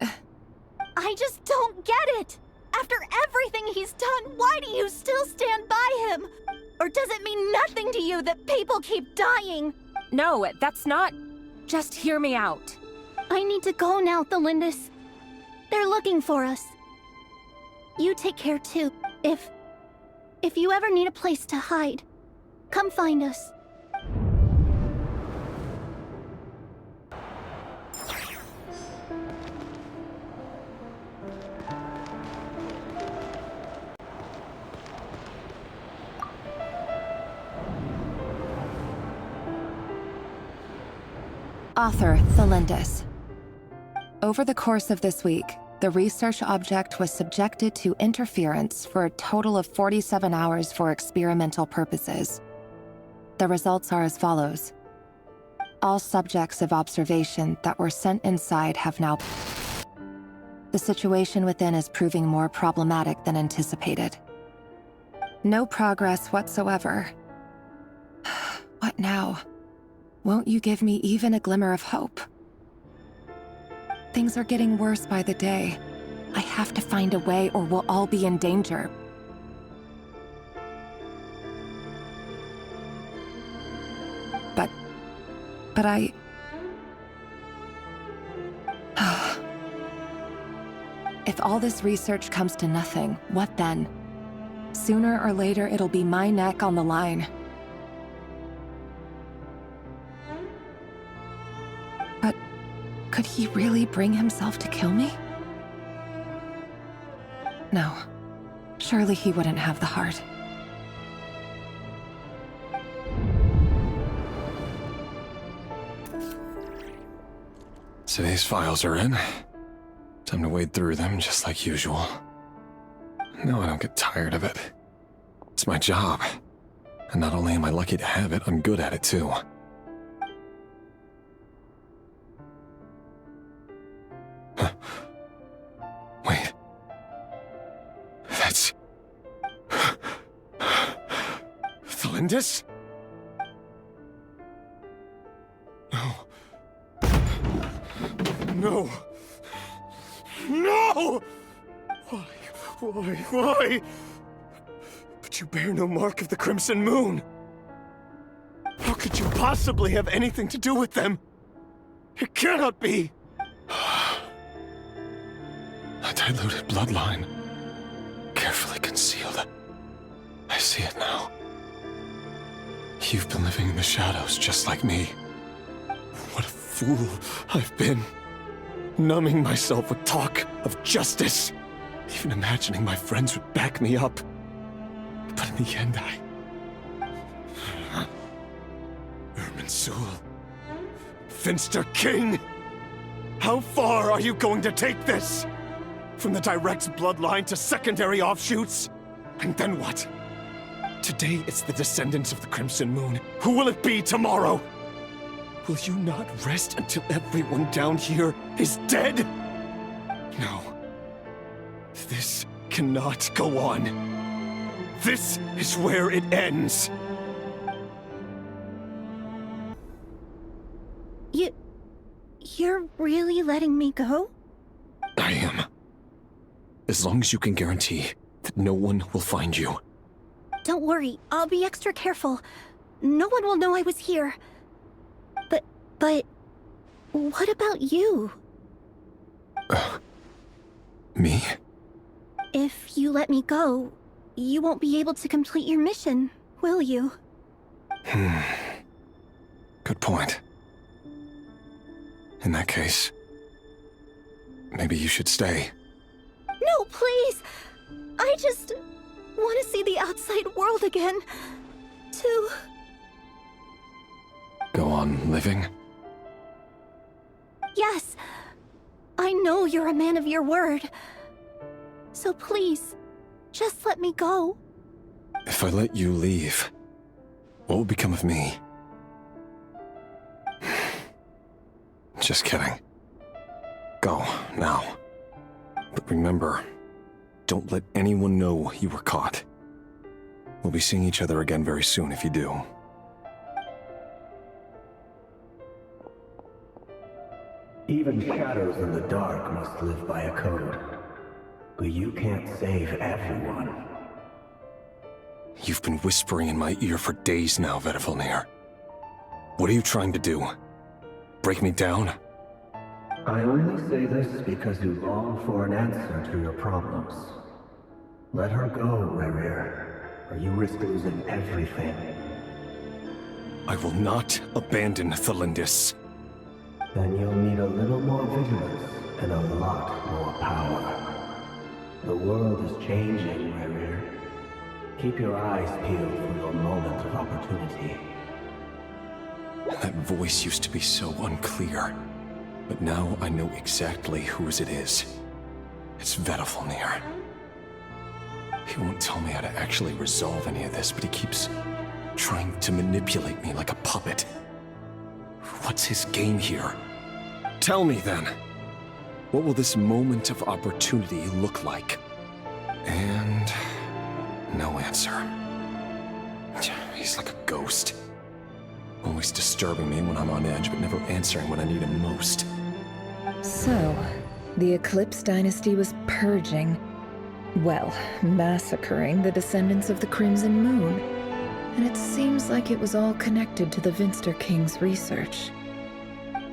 I just don't get it! After everything he's done, why do you still stand by him? Or does it mean nothing to you that people keep dying? No, that's not... Just hear me out. I need to go now, Delindis. They're looking for us. You take care too. If you ever need a place to hide, come find us. Author, Delindis. Over the course of this week, the research object was subjected to interference for a total of 47 hours for experimental purposes. The results are as follows. All subjects of observation that were sent inside have now... The situation within is proving more problematic than anticipated. No progress whatsoever. What now? Won't you give me even a glimmer of hope? Things are getting worse by the day. I have to find a way or we'll all be in danger. But I... If all this research comes to nothing, what then? Sooner or later, it'll be my neck on the line. But could he really bring himself to kill me? No. Surely he wouldn't have the heart. So these files are in. Time to wade through them just like usual. No, I don't get tired of it. It's my job. And not only am I lucky to have it, I'm good at it too. Huh. Wait. That's... Delindis? No. No! No! Why? But you bear no mark of the Crimson Moon. How could you possibly have anything to do with them? It cannot be! A diluted bloodline. Carefully concealed. I see it now. You've been living in the shadows just like me. What a fool I've been. Numbing myself with talk of justice. Even imagining my friends would back me up. But in the end, Irminsul. Finster King! How far are you going to take this? From the direct bloodline to secondary offshoots? And then what? Today it's the descendants of the Crimson Moon. Who will it be tomorrow? Will you not rest until everyone down here is dead? No. This cannot go on. This is where it ends. You're really letting me go? I am. As long as you can guarantee that no one will find you. Don't worry, I'll be extra careful. No one will know I was here. But... what about you? Me? If you let me go, you won't be able to complete your mission, will you? Good point. In that case, maybe you should stay. No, please! I just want to see the outside world again. To... Go on living? Yes. I know you're a man of your word. So please, just let me go. If I let you leave, what will become of me? Just kidding. Go, now. But remember, don't let anyone know you were caught. We'll be seeing each other again very soon if you do. Even shadows in the dark must live by a code. But you can't save everyone. You've been whispering in my ear for days now, Vedifilnir. What are you trying to do? Break me down? I only say this because you long for an answer to your problems. Let her go, Rerir, or you risk losing everything. I will not abandon Thalindis. Then you'll need a little more vigilance and a lot more power. The world is changing, Rerir. Keep your eyes peeled for your moment of opportunity. That voice used to be so unclear, but now I know exactly whose it is. It's Vedifilnir. He won't tell me how to actually resolve any of this, but he keeps trying to manipulate me like a puppet. What's his game here? Tell me then. What will this moment of opportunity look like? And... no answer. He's like a ghost. Always disturbing me when I'm on edge, but never answering when I need him most. So, the Eclipse Dynasty was purging, well, massacring the descendants of the Crimson Moon. And it seems like it was all connected to the Vinster King's research.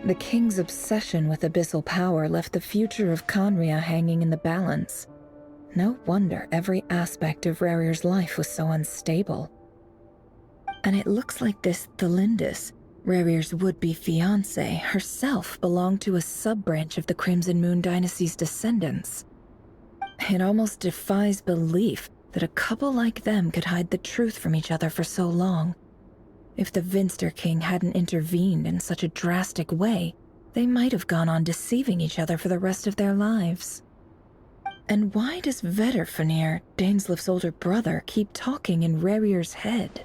The King's obsession with abyssal power left the future of Conria hanging in the balance. No wonder every aspect of Rerir's life was so unstable. And it looks like this Thalindis, Rerir's would-be fiancée, herself belonged to a sub-branch of the Crimson Moon Dynasty's descendants. It almost defies belief that a couple like them could hide the truth from each other for so long. If the Vinster King hadn't intervened in such a drastic way, they might have gone on deceiving each other for the rest of their lives. And why does Vedifilnir, Dainslif's older brother, keep talking in Rerir's head?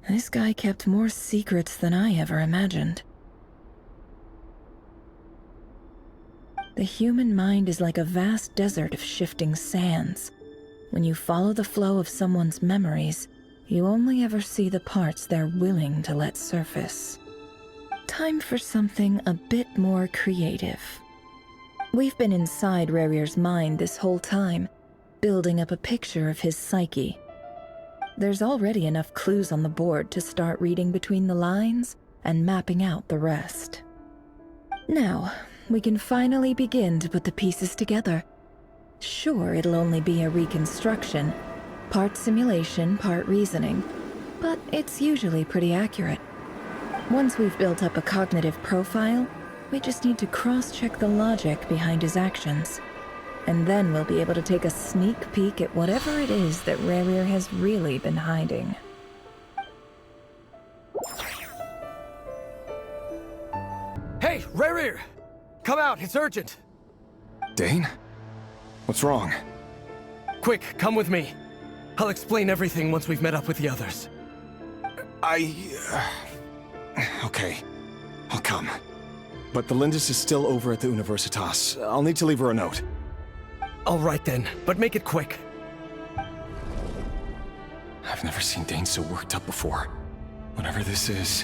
This guy kept more secrets than I ever imagined. The human mind is like a vast desert of shifting sands. When you follow the flow of someone's memories, you only ever see the parts they're willing to let surface. Time for something a bit more creative. We've been inside Rerir's mind this whole time, building up a picture of his psyche. There's already enough clues on the board to start reading between the lines and mapping out the rest. Now, we can finally begin to put the pieces together. Sure, it'll only be a reconstruction, part simulation, part reasoning, but it's usually pretty accurate. Once we've built up a cognitive profile, we just need to cross-check the logic behind his actions. And then we'll be able to take a sneak peek at whatever it is that Rerir has really been hiding. Hey, Rerir! Come out, it's urgent! Dane? What's wrong? Quick, come with me. I'll explain everything once we've met up with the others. Okay, I'll come. But Thalindis is still over at the Universitas. I'll need to leave her a note. All right then, but make it quick. I've never seen Dane so worked up before. Whatever this is,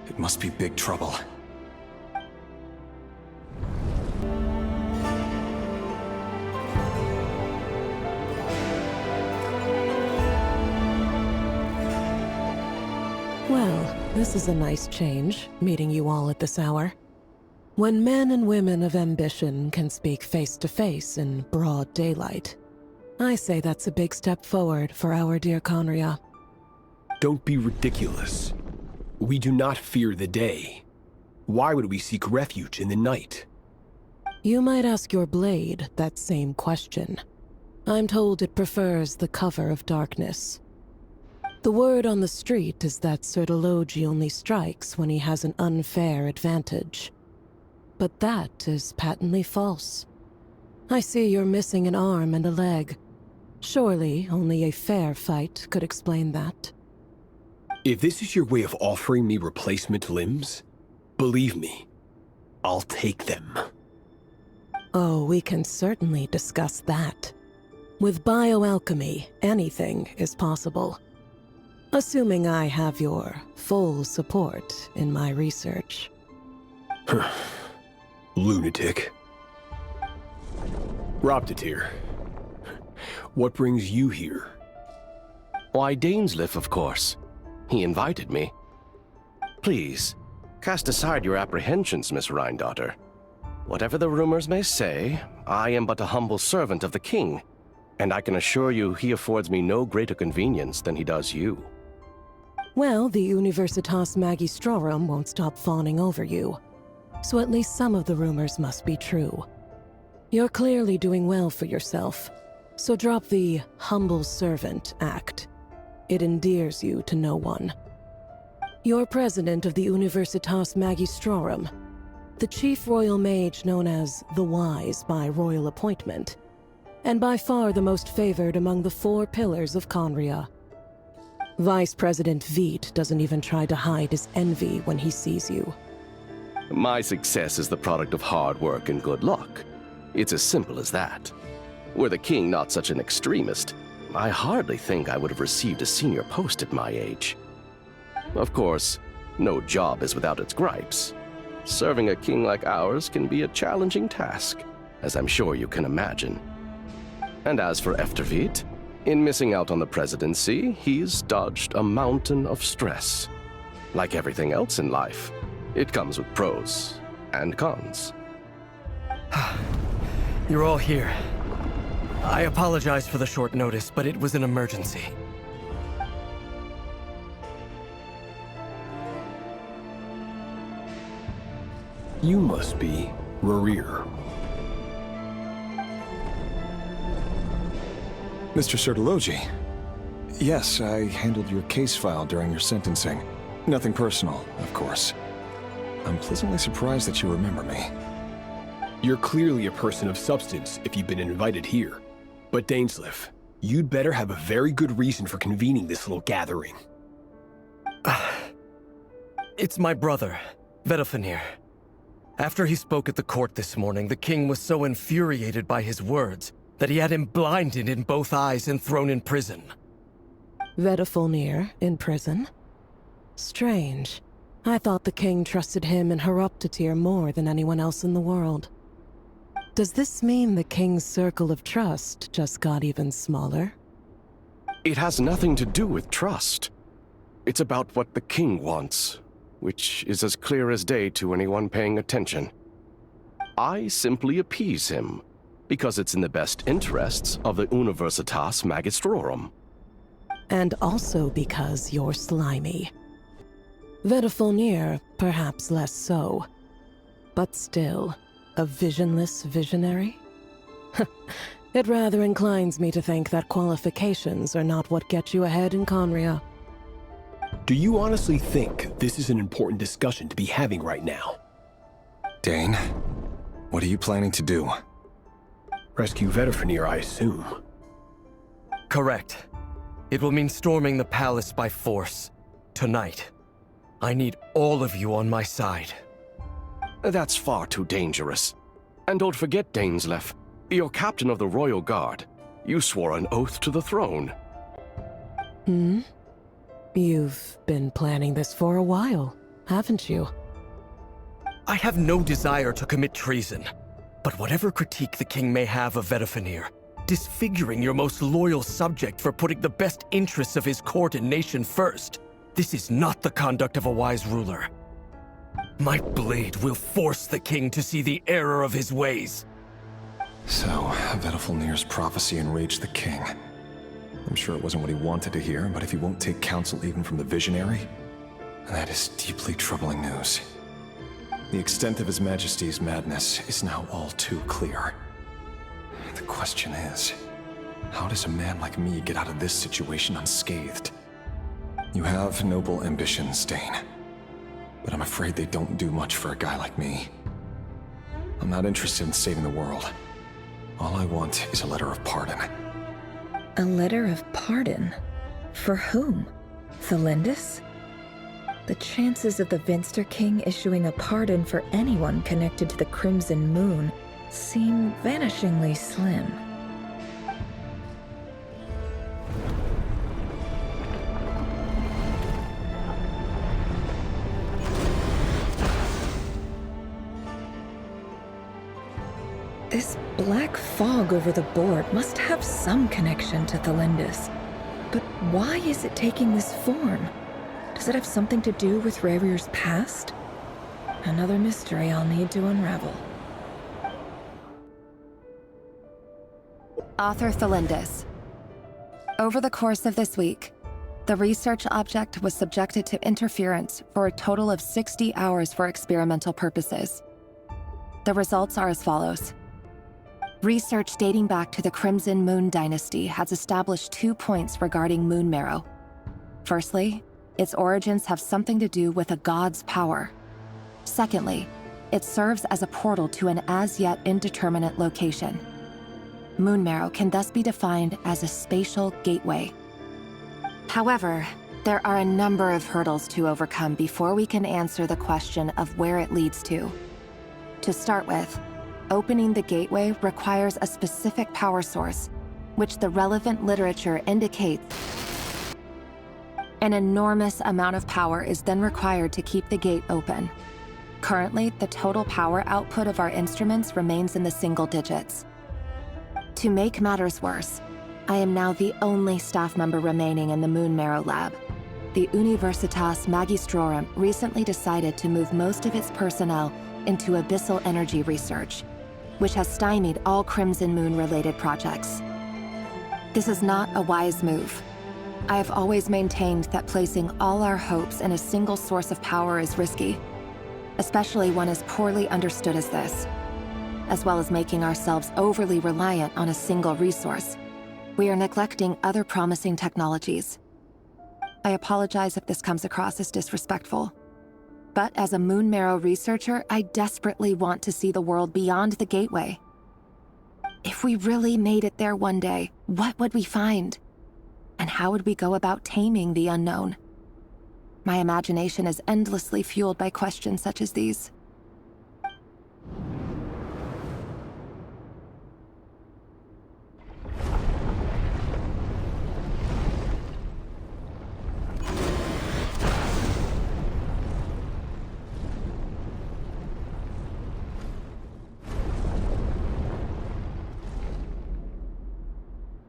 It must be big trouble. Well, this is a nice change, meeting you all at this hour. When men and women of ambition can speak face to face in broad daylight, I say that's a big step forward for our dear Conria. Don't be ridiculous. We do not fear the day. Why would we seek refuge in the night? You might ask your blade that same question. I'm told it prefers the cover of darkness. The word on the street is that Sertologi only strikes when he has an unfair advantage. But that is patently false. I see you're missing an arm and a leg. Surely only a fair fight could explain that. If this is your way of offering me replacement limbs, believe me, I'll take them. Oh, we can certainly discuss that. With bioalchemy, anything is possible. Assuming I have your full support in my research. Lunatic. Roptatir, what brings you here? Why, Dainsleif, of course. He invited me. Please, cast aside your apprehensions, Miss Rhine-daughter. Whatever the rumors may say, I am but a humble servant of the king, and I can assure you he affords me no greater convenience than he does you. Well, the Universitas Magistrorum won't stop fawning over you, so at least some of the rumors must be true. You're clearly doing well for yourself, so drop the humble servant act. It endears you to no one. You're president of the Universitas Magistrorum, the chief royal mage known as the Wise by royal appointment, and by far the most favored among the 4 pillars of Conria. Vice President Veit doesn't even try to hide his envy when he sees you. My success is the product of hard work and good luck. It's as simple as that. Were the king not such an extremist, I hardly think I would have received a senior post at my age. Of course, no job is without its gripes. Serving a king like ours can be a challenging task, as I'm sure you can imagine. And as for Efterveit, in missing out on the presidency, he's dodged a mountain of stress. Like everything else in life, it comes with pros and cons. You're all here. I apologize for the short notice, but it was an emergency. You must be Rerir. Mr. Sertologi. Yes, I handled your case file during your sentencing. Nothing personal, of course. I'm pleasantly surprised that you remember me. You're clearly a person of substance if you've been invited here. But Dainsleif, you'd better have a very good reason for convening this little gathering. It's my brother, Vedofenir. After he spoke at the court this morning, the king was so infuriated by his words that he had him blinded in both eyes and thrown in prison. Vedofenir in prison? Strange. I thought the king trusted him and Horoptatir more than anyone else in the world. Does this mean the king's circle of trust just got even smaller? It has nothing to do with trust. It's about what the king wants, which is as clear as day to anyone paying attention. I simply appease him, because it's in the best interests of the Universitas Magistrorum. And also because you're slimy. Vedofenir, perhaps less so. But still, a visionless visionary? It rather inclines me to think that qualifications are not what get you ahead in Conria. Do you honestly think this is an important discussion to be having right now? Dane, what are you planning to do? Rescue Vedofenir, I assume. Correct. It will mean storming the palace by force. Tonight. I need all of you on my side. That's far too dangerous. And don't forget, Dainsleif, you're captain of the Royal Guard. You swore an oath to the throne. Hmm? You've been planning this for a while. haven't you? I have no desire to commit treason, but whatever critique the king may have of Vedifenir, disfiguring your most loyal subject for putting the best interests of his court and nation first, this is not the conduct of a wise ruler. My blade will force the king to see the error of his ways. So, Vedifenir's prophecy enraged the king. I'm sure it wasn't what he wanted to hear, but if he won't take counsel even from the visionary, that is deeply troubling news. The extent of His Majesty's madness is now all too clear. The question is, how does a man like me get out of this situation unscathed? You have noble ambitions, Dane, but I'm afraid they don't do much for a guy like me. I'm not interested in saving the world. All I want is a letter of pardon. A letter of pardon? For whom? Thelindis? The chances of the Vinster King issuing a pardon for anyone connected to the Crimson Moon seem vanishingly slim. This black fog over the board must have some connection to Thelindis. But why is it taking this form? Does it have something to do with Rerir's past? Another mystery I'll need to unravel. Author Thelindis. Over the course of this week, the research object was subjected to interference for a total of 60 hours for experimental purposes. The results are as follows. Research dating back to the Crimson Moon Dynasty has established 2 points regarding moon marrow. Firstly, its origins have something to do with a god's power. Secondly, it serves as a portal to an as-yet indeterminate location. Moon marrow can thus be defined as a spatial gateway. However, there are a number of hurdles to overcome before we can answer the question of where it leads to. To start with, opening the gateway requires a specific power source, which the relevant literature indicates. An enormous amount of power is then required to keep the gate open. Currently, the total power output of our instruments remains in the single digits. To make matters worse, I am now the only staff member remaining in the Moon Marrow lab. The Universitas Magistrorum recently decided to move most of its personnel into abyssal energy research, which has stymied all Crimson Moon-related projects. This is not a wise move. I have always maintained that placing all our hopes in a single source of power is risky, especially one as poorly understood as this. As well as making ourselves overly reliant on a single resource, we are neglecting other promising technologies. I apologize if this comes across as disrespectful. But as a Moon Marrow researcher, I desperately want to see the world beyond the gateway. If we really made it there one day, what would we find? And how would we go about taming the unknown? My imagination is endlessly fueled by questions such as these.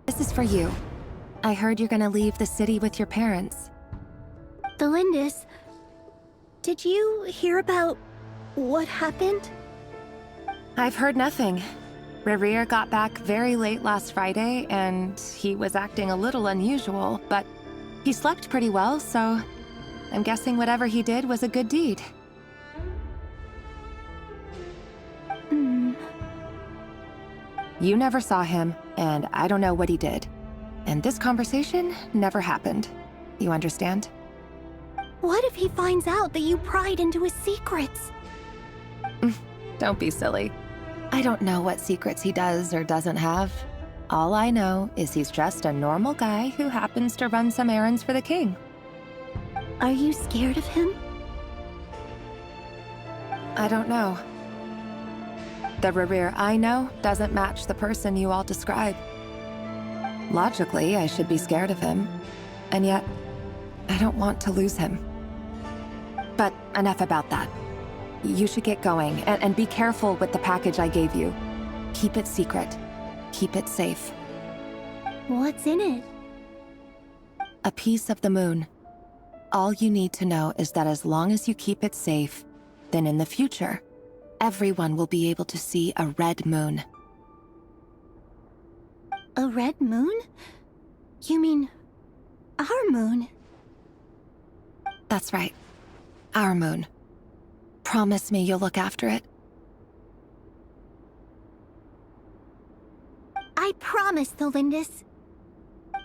This is for you. I heard you're gonna leave the city with your parents. Thelindis, did you hear about what happened? I've heard nothing. Rerir got back very late last Friday, and he was acting a little unusual, but he slept pretty well, so I'm guessing whatever he did was a good deed. You never saw him, and I don't know what he did. And this conversation never happened. You understand? What if he finds out that you pried into his secrets? Don't be silly. I don't know what secrets he does or doesn't have. All I know is he's just a normal guy who happens to run some errands for the king. Are you scared of him? I don't know. The Rerir I know doesn't match the person you all describe. Logically, I should be scared of him, and yet, I don't want to lose him. But enough about that. You should get going, and be careful with the package I gave you. Keep it secret. Keep it safe. What's in it? A piece of the moon. All you need to know is that as long as you keep it safe, then in the future, everyone will be able to see a red moon. A red moon? You mean our moon? That's right. Our moon. Promise me you'll look after it. I promise, Thelindis.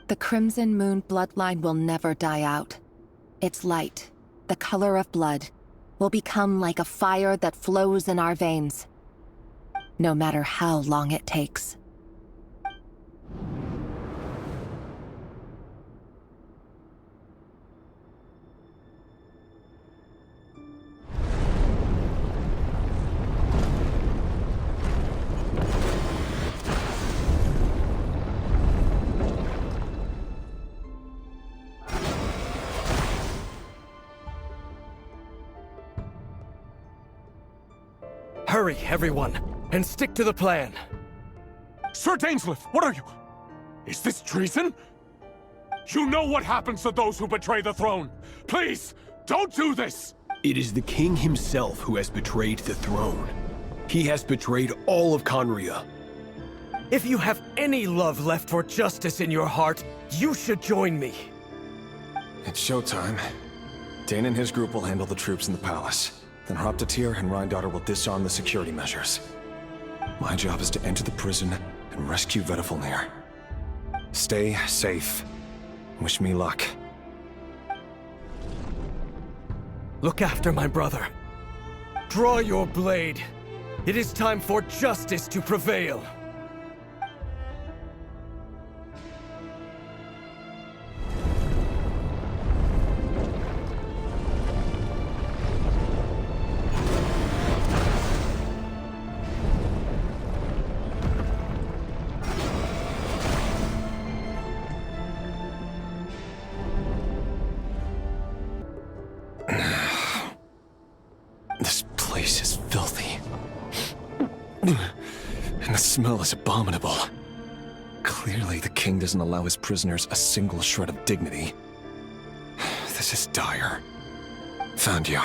The Crimson Moon bloodline will never die out. Its light, the color of blood, will become like a fire that flows in our veins. No matter how long it takes. Hurry, everyone, and stick to the plan. Sir Dainsleif, what are you? Is this treason? You know what happens to those who betray the throne. Please, don't do this! It is the king himself who has betrayed the throne. He has betrayed all of Conria. If you have any love left for justice in your heart, you should join me. It's showtime. Dane and his group will handle the troops in the palace. Then Hraptatir and Rhindaughter will disarm the security measures. My job is to enter the prison and rescue Vedifalnir. Stay safe. Wish me luck. Look after my brother. Draw your blade. It is time for justice to prevail. This place is filthy. And the smell is abominable. Clearly, the king doesn't allow his prisoners a single shred of dignity. This is dire. Found you.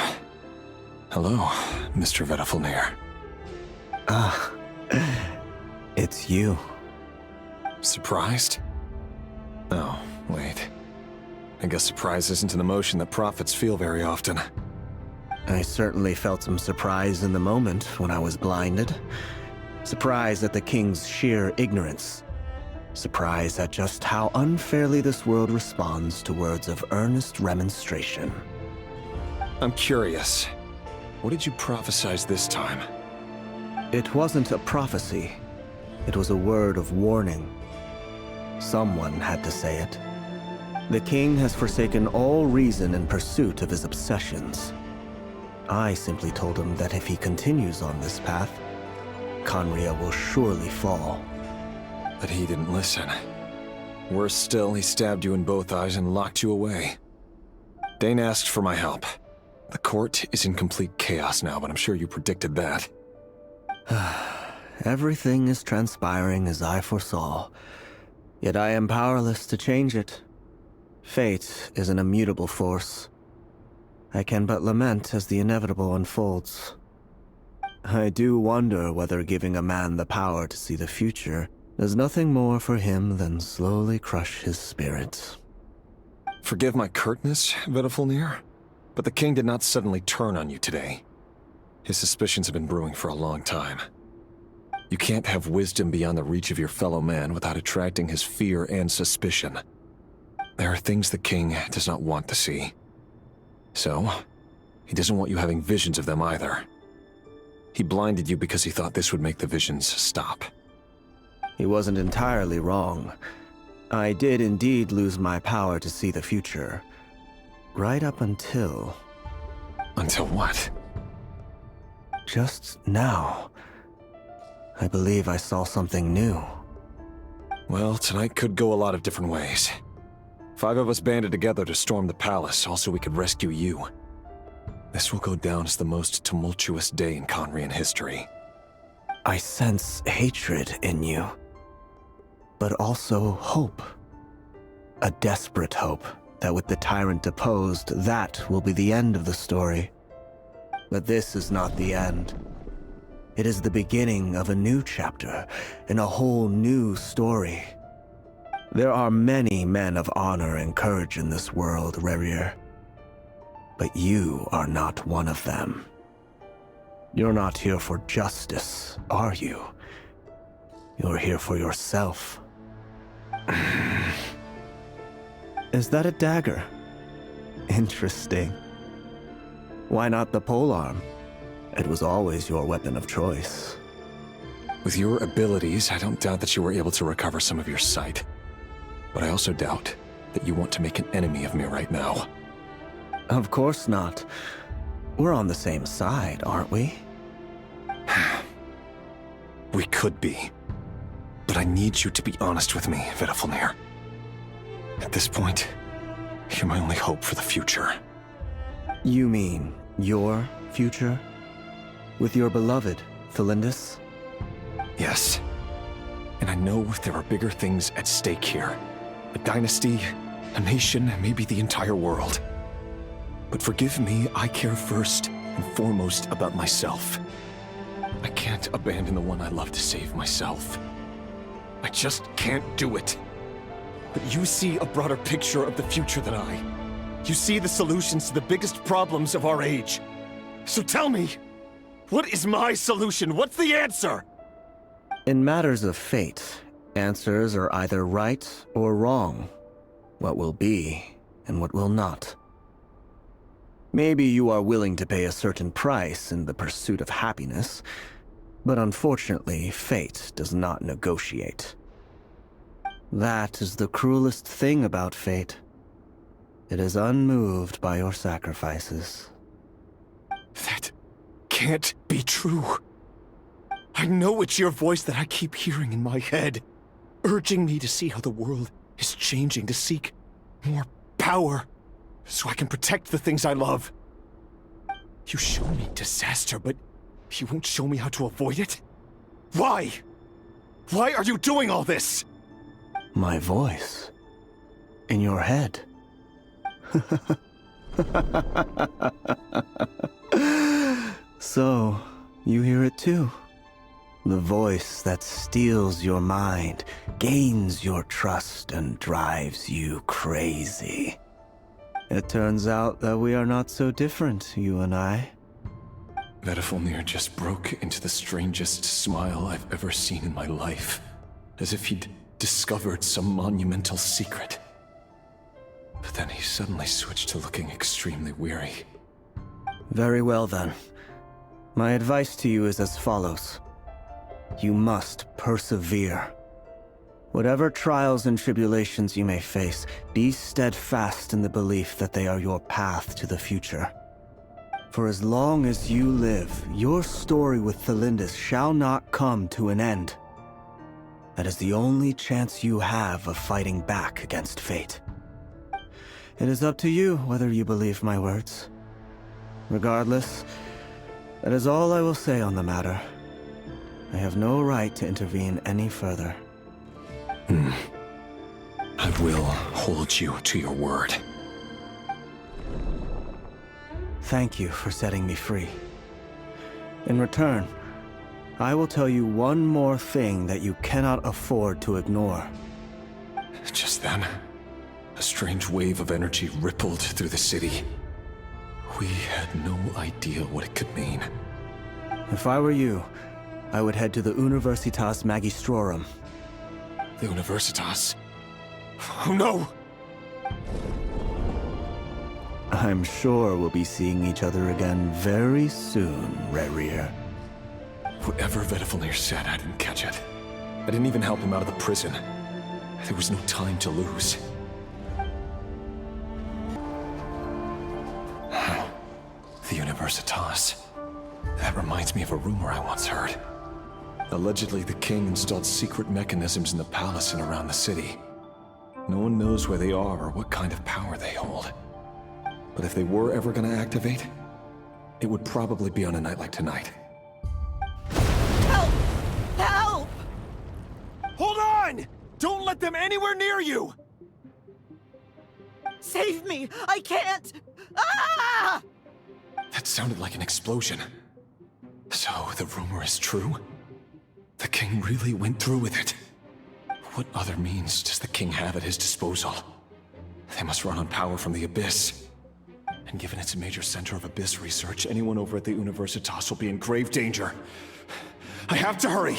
Hello, Mr. Vedifalnir. Ah, it's you. Surprised? Oh, wait. I guess surprise isn't an emotion that prophets feel very often. I certainly felt some surprise in the moment when I was blinded. Surprise at the king's sheer ignorance. Surprise at just how unfairly this world responds to words of earnest remonstration. I'm curious. What did you prophesize this time? It wasn't a prophecy. It was a word of warning. Someone had to say it. The king has forsaken all reason in pursuit of his obsessions. I simply told him that if he continues on this path, Conria will surely fall. But he didn't listen. Worse still, he stabbed you in both eyes and locked you away. Dane asked for my help. The court is in complete chaos now, but I'm sure you predicted that. Everything is transpiring as I foresaw, yet I am powerless to change it. Fate is an immutable force. I can but lament as the inevitable unfolds. I do wonder whether giving a man the power to see the future does nothing more for him than slowly crush his spirit. Forgive my curtness, Vedifalnir, but the king did not suddenly turn on you today. His suspicions have been brewing for a long time. You can't have wisdom beyond the reach of your fellow man without attracting his fear and suspicion. There are things the king does not want to see. So, he doesn't want you having visions of them either. He blinded you because he thought this would make the visions stop. He wasn't entirely wrong. I did indeed lose my power to see the future. Right up until... Until what? Just now. I believe I saw something new. Well, tonight could go a lot of different ways. 5 of us banded together to storm the palace, also we could rescue you. This will go down as the most tumultuous day in Conrian history. I sense hatred in you, but also hope. A desperate hope that with the tyrant deposed, that will be the end of the story. But this is not the end. It is the beginning of a new chapter in a whole new story. There are many men of honor and courage in this world, Rerir. But you are not one of them. You're not here for justice, are you? You're here for yourself. Is that a dagger? Interesting. Why not the polearm? It was always your weapon of choice. With your abilities, I don't doubt that you were able to recover some of your sight. But I also doubt that you want to make an enemy of me right now. Of course not. We're on the same side, aren't we? We could be. But I need you to be honest with me, Vedafilnir. At this point, you're my only hope for the future. You mean your future? With your beloved, Thelindis? Yes. And I know there are bigger things at stake here. A dynasty, a nation, maybe the entire world. But forgive me, I care first and foremost about myself. I can't abandon the one I love to save myself. I just can't do it. But you see a broader picture of the future than I. You see the solutions to the biggest problems of our age. So tell me, what is my solution? What's the answer? In matters of fate, answers are either right or wrong. What will be and what will not. Maybe you are willing to pay a certain price in the pursuit of happiness, but unfortunately, fate does not negotiate. That is the cruelest thing about fate. It is unmoved by your sacrifices. That can't be true. I know it's your voice that I keep hearing in my head, urging me to see how the world is changing, to seek more power, so I can protect the things I love. You show me disaster, but you won't show me how to avoid it? Why? Why are you doing all this? My voice. In your head. So, you hear it too? The voice that steals your mind, gains your trust, and drives you crazy. It turns out that we are not so different, you and I. Vedafilnir just broke into the strangest smile I've ever seen in my life, as if he'd discovered some monumental secret. But then he suddenly switched to looking extremely weary. Very well then. My advice to you is as follows. You must persevere. Whatever trials and tribulations you may face, be steadfast in the belief that they are your path to the future. For as long as you live, your story with Thelindis shall not come to an end. That is the only chance you have of fighting back against fate. It is up to you whether you believe my words. Regardless, that is all I will say on the matter. I have no right to intervene any further. I will hold you to your word. Thank you for setting me free. In return, I will tell you one more thing that you cannot afford to ignore. Just then, a strange wave of energy rippled through the city. We had no idea what it could mean. If I were you, I would head to the Universitas Magistrorum. The Universitas? Oh no! I'm sure we'll be seeing each other again very soon, Rerir. Whatever Vedafilnir said, I didn't catch it. I didn't even help him out of the prison. There was no time to lose. The Universitas. That reminds me of a rumor I once heard. Allegedly, the king installed secret mechanisms in the palace and around the city. No one knows where they are or what kind of power they hold. But if they were ever going to activate, it would probably be on a night like tonight. Help! Help! Hold on! Don't let them anywhere near you! Save me! I can't! Ah! That sounded like an explosion. So, the rumor is true? The king really went through with it? What other means does the king have at his disposal? They must run on power from the Abyss. And given it's a major center of Abyss research, anyone over at the Universitas will be in grave danger. I have to hurry!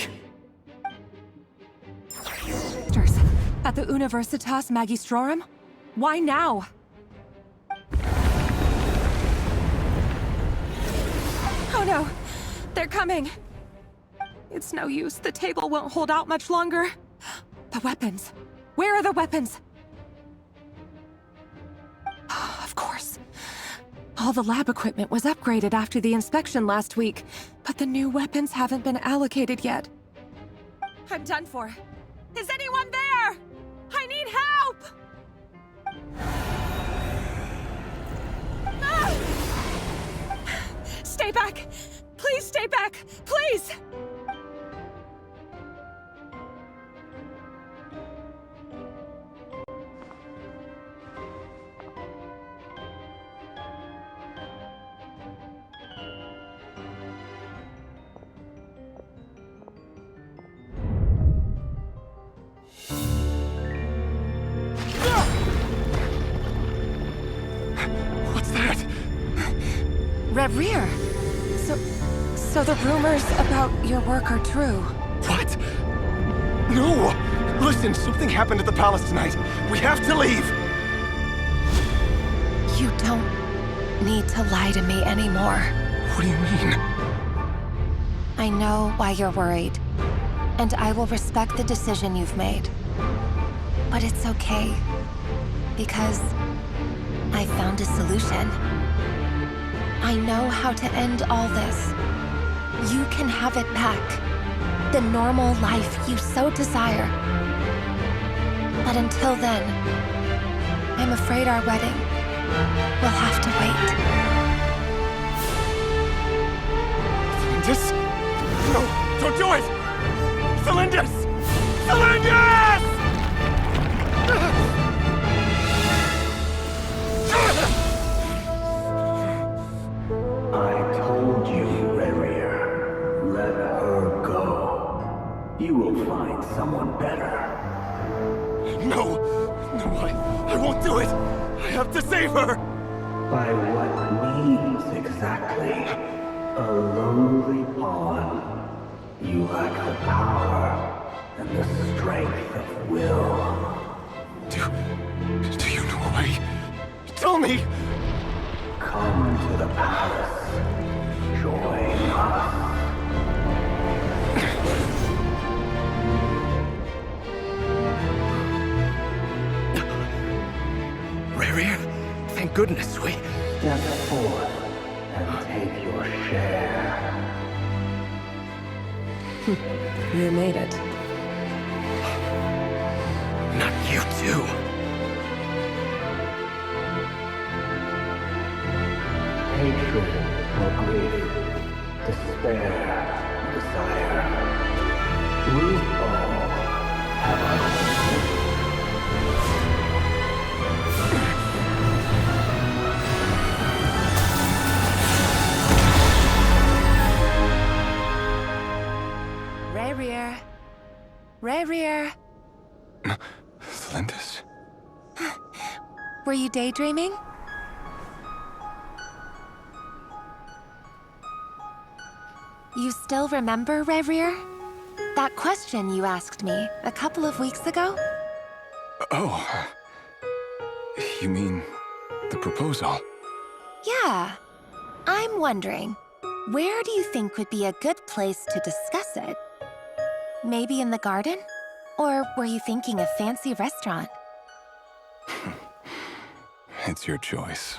At the Universitas Magistrorum? Why now? Oh no! They're coming! It's no use. The table won't hold out much longer. The weapons. Where are the weapons? Of course. All the lab equipment was upgraded after the inspection last week, but the new weapons haven't been allocated yet. I'm done for. Is anyone there? I need help! Ah! Stay back! Please stay back! Please! What's that? Reverie! So the rumors about your work are true. What? No! Listen, something happened at the palace tonight. We have to leave! You don't need to lie to me anymore. What do you mean? I know why you're worried, and I will respect the decision you've made. But it's okay, because I found a solution. I know how to end all this. You can have it back. The normal life you so desire. But until then, I'm afraid our wedding will have to wait. Celindus? No, don't do it! Celindus! Celindus! I told you, Reverie. Let her go. You will find someone better. No! No, I won't do it! I have to save her! By what means exactly? A lowly pawn. You lack the power and the strength of will. Do you know a way? Tell me! Come to the palace. Join us. Reverie, thank goodness we... Step forth and take your share. You made it. Not you too. Hatred or grief, despair, desire. We all have our Reverie. Celindus? Were you daydreaming? You still remember, Reverie? That question you asked me a couple of weeks ago? Oh. You mean the proposal? Yeah. I'm wondering, where do you think would be a good place to discuss it? Maybe in the garden? Or were you thinking a fancy restaurant? It's your choice.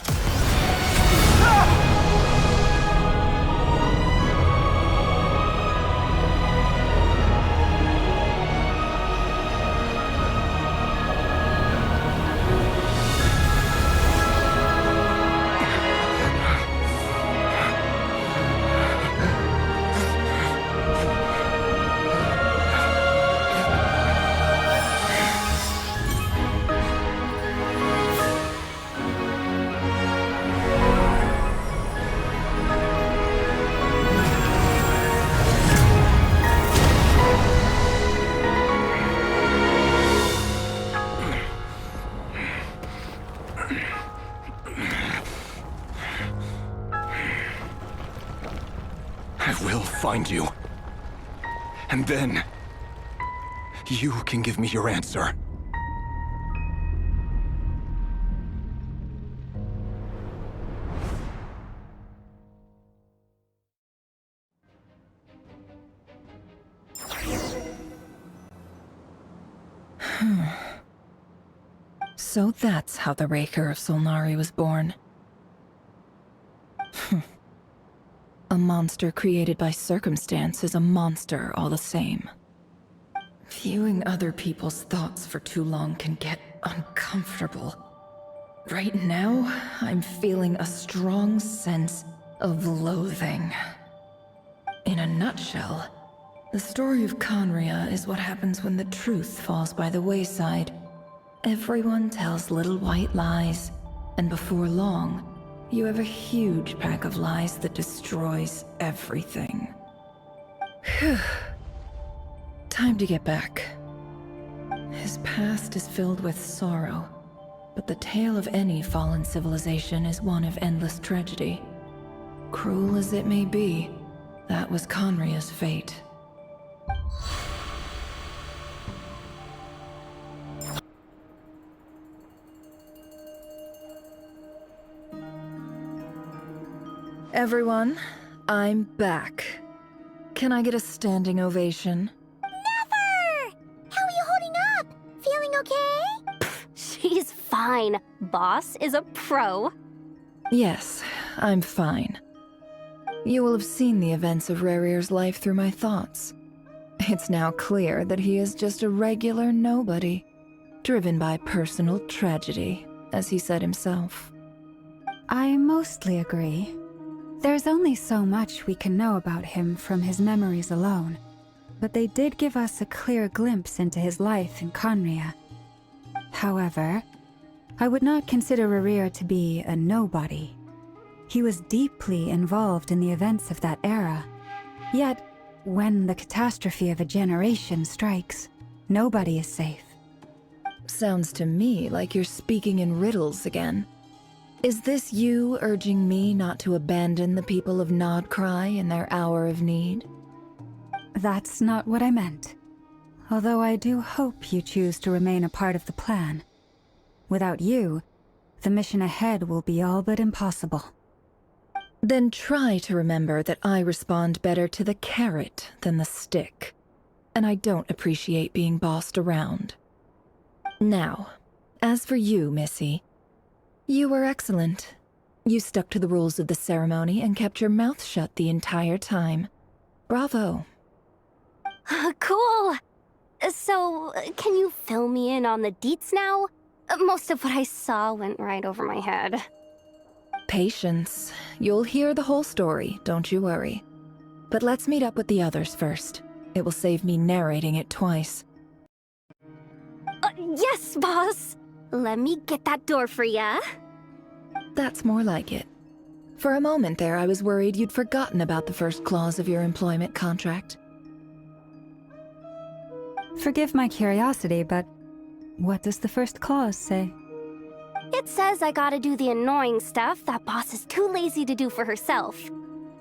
will find you. And then, you can give me your answer. So that's how the Raker of Solnari was born. A monster created by circumstance is a monster all the same. Viewing other people's thoughts for too long can get uncomfortable. Right now, I'm feeling a strong sense of loathing. In a nutshell, the story of Conria is what happens when the truth falls by the wayside. Everyone tells little white lies, and before long, you have a huge pack of lies that destroys everything. Whew. Time to get back. His past is filled with sorrow, but the tale of any fallen civilization is one of endless tragedy. Cruel as it may be, that was Conria's fate. Everyone, I'm back. Can I get a standing ovation? Never! How are you holding up? Feeling okay? She's fine. Boss is a pro. Yes, I'm fine. You will have seen the events of Rerir's life through my thoughts. It's now clear that he is just a regular nobody, driven by personal tragedy, as he said himself. I mostly agree. There's only so much we can know about him from his memories alone, but they did give us a clear glimpse into his life in Conria. However, I would not consider Rerir to be a nobody. He was deeply involved in the events of that era. Yet, when the catastrophe of a generation strikes, nobody is safe. Sounds to me like you're speaking in riddles again. Is this you urging me not to abandon the people of Krai in their hour of need? That's not what I meant. Although I do hope you choose to remain a part of the plan. Without you, the mission ahead will be all but impossible. Then try to remember that I respond better to the carrot than the stick. And I don't appreciate being bossed around. Now, as for you, Missy, you were excellent. You stuck to the rules of the ceremony and kept your mouth shut the entire time. Bravo. Cool. So, can you fill me in on the deets now? Most of what I saw went right over my head. Patience. You'll hear the whole story, don't you worry. But let's meet up with the others first. It will save me narrating it twice. Yes, boss! Let me get that door for ya. That's more like it. For a moment there, I was worried you'd forgotten about the first clause of your employment contract. Forgive my curiosity, but what does the first clause say? It says I gotta do the annoying stuff that boss is too lazy to do for herself.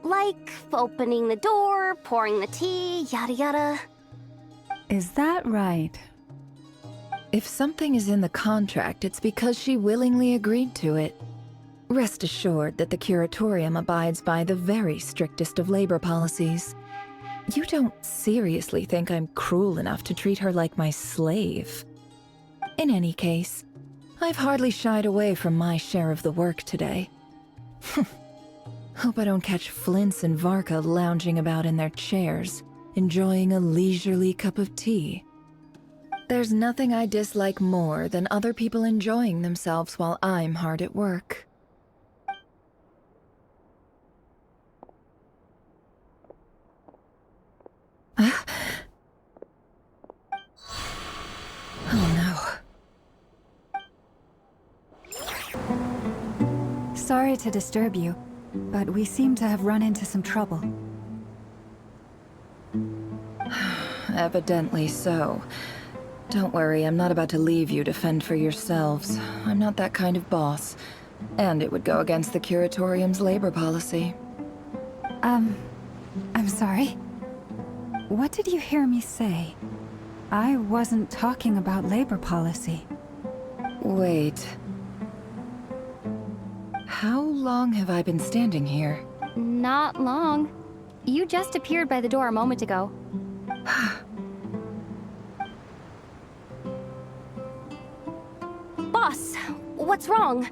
Like opening the door, pouring the tea, yada yada. Is that right? If something is in the contract, it's because she willingly agreed to it. Rest assured that the Curatorium abides by the very strictest of labor policies. You don't seriously think I'm cruel enough to treat her like my slave? In any case, I've hardly shied away from my share of the work today. Hope I don't catch Flintz and Varka lounging about in their chairs, enjoying a leisurely cup of tea. There's nothing I dislike more than other people enjoying themselves while I'm hard at work. Oh no. Sorry to disturb you, but we seem to have run into some trouble. Evidently so. Don't worry, I'm not about to leave you to fend for yourselves. I'm not that kind of boss. And it would go against the Curatorium's labor policy. I'm sorry. What did you hear me say? I wasn't talking about labor policy. Wait. How long have I been standing here? Not long. You just appeared by the door a moment ago. Boss, what's wrong?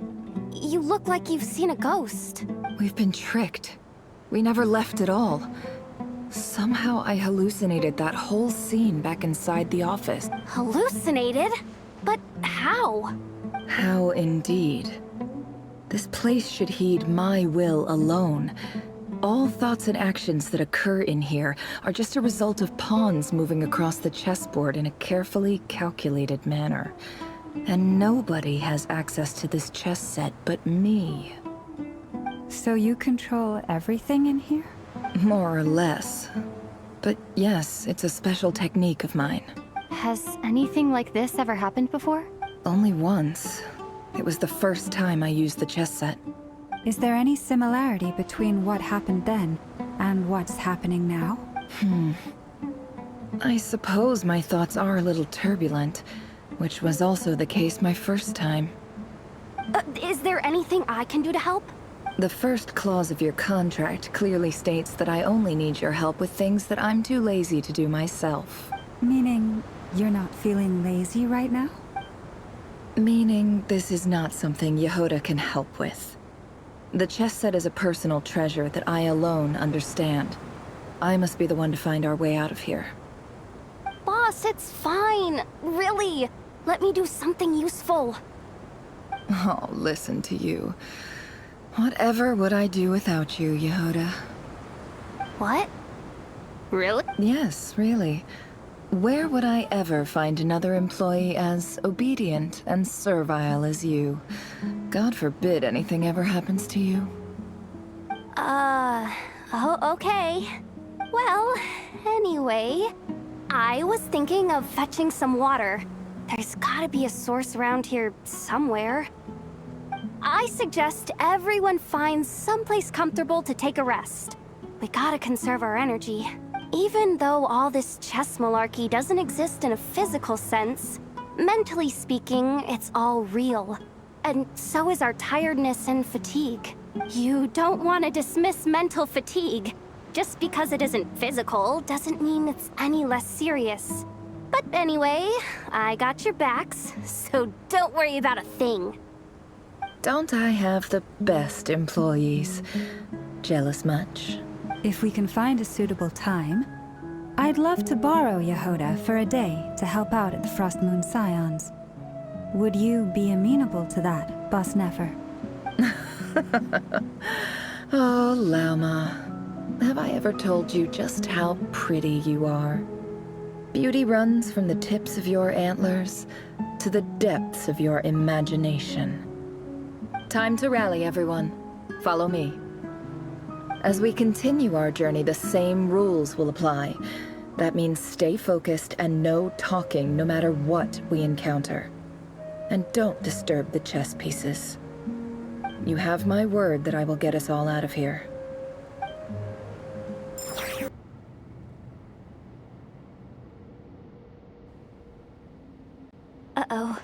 You look like you've seen a ghost. We've been tricked. We never left at all. Somehow I hallucinated that whole scene back inside the office. Hallucinated? But how? How indeed. This place should heed my will alone. All thoughts and actions that occur in here are just a result of pawns moving across the chessboard in a carefully calculated manner. And nobody has access to this chess set but me. So you control everything in here? More or less. But yes, it's a special technique of mine. Has anything like this ever happened before? Only once. It was the first time I used the chess set. Is there any similarity between what happened then and what's happening now? I suppose my thoughts are a little turbulent, which was also the case my first time. Is there anything I can do to help? The first clause of your contract clearly states that I only need your help with things that I'm too lazy to do myself. Meaning, you're not feeling lazy right now? Meaning, this is not something Yehoda can help with. The chess set is a personal treasure that I alone understand. I must be the one to find our way out of here. Boss, it's fine. Really. Let me do something useful. Oh, listen to you. Whatever would I do without you, Yehoda? What? Really? Yes, really. Where would I ever find another employee as obedient and servile as you? God forbid anything ever happens to you. Oh, okay. Well, anyway, I was thinking of fetching some water. There's gotta be a source around here somewhere. I suggest everyone finds someplace comfortable to take a rest. We gotta conserve our energy. Even though all this chess malarkey doesn't exist in a physical sense, mentally speaking, it's all real. And so is our tiredness and fatigue. You don't want to dismiss mental fatigue. Just because it isn't physical doesn't mean it's any less serious. But anyway, I got your backs, so don't worry about a thing. Don't I have the best employees? Jealous much? If we can find a suitable time, I'd love to borrow Yehoda for a day to help out at the Frost Moon Scions. Would you be amenable to that, Boss Nefer? Oh, Lauma. Have I ever told you just how pretty you are? Beauty runs from the tips of your antlers to the depths of your imagination. Time to rally, everyone. Follow me. As we continue our journey, the same rules will apply. That means stay focused and no talking no matter what we encounter. And don't disturb the chess pieces. You have my word that I will get us all out of here. Uh-oh.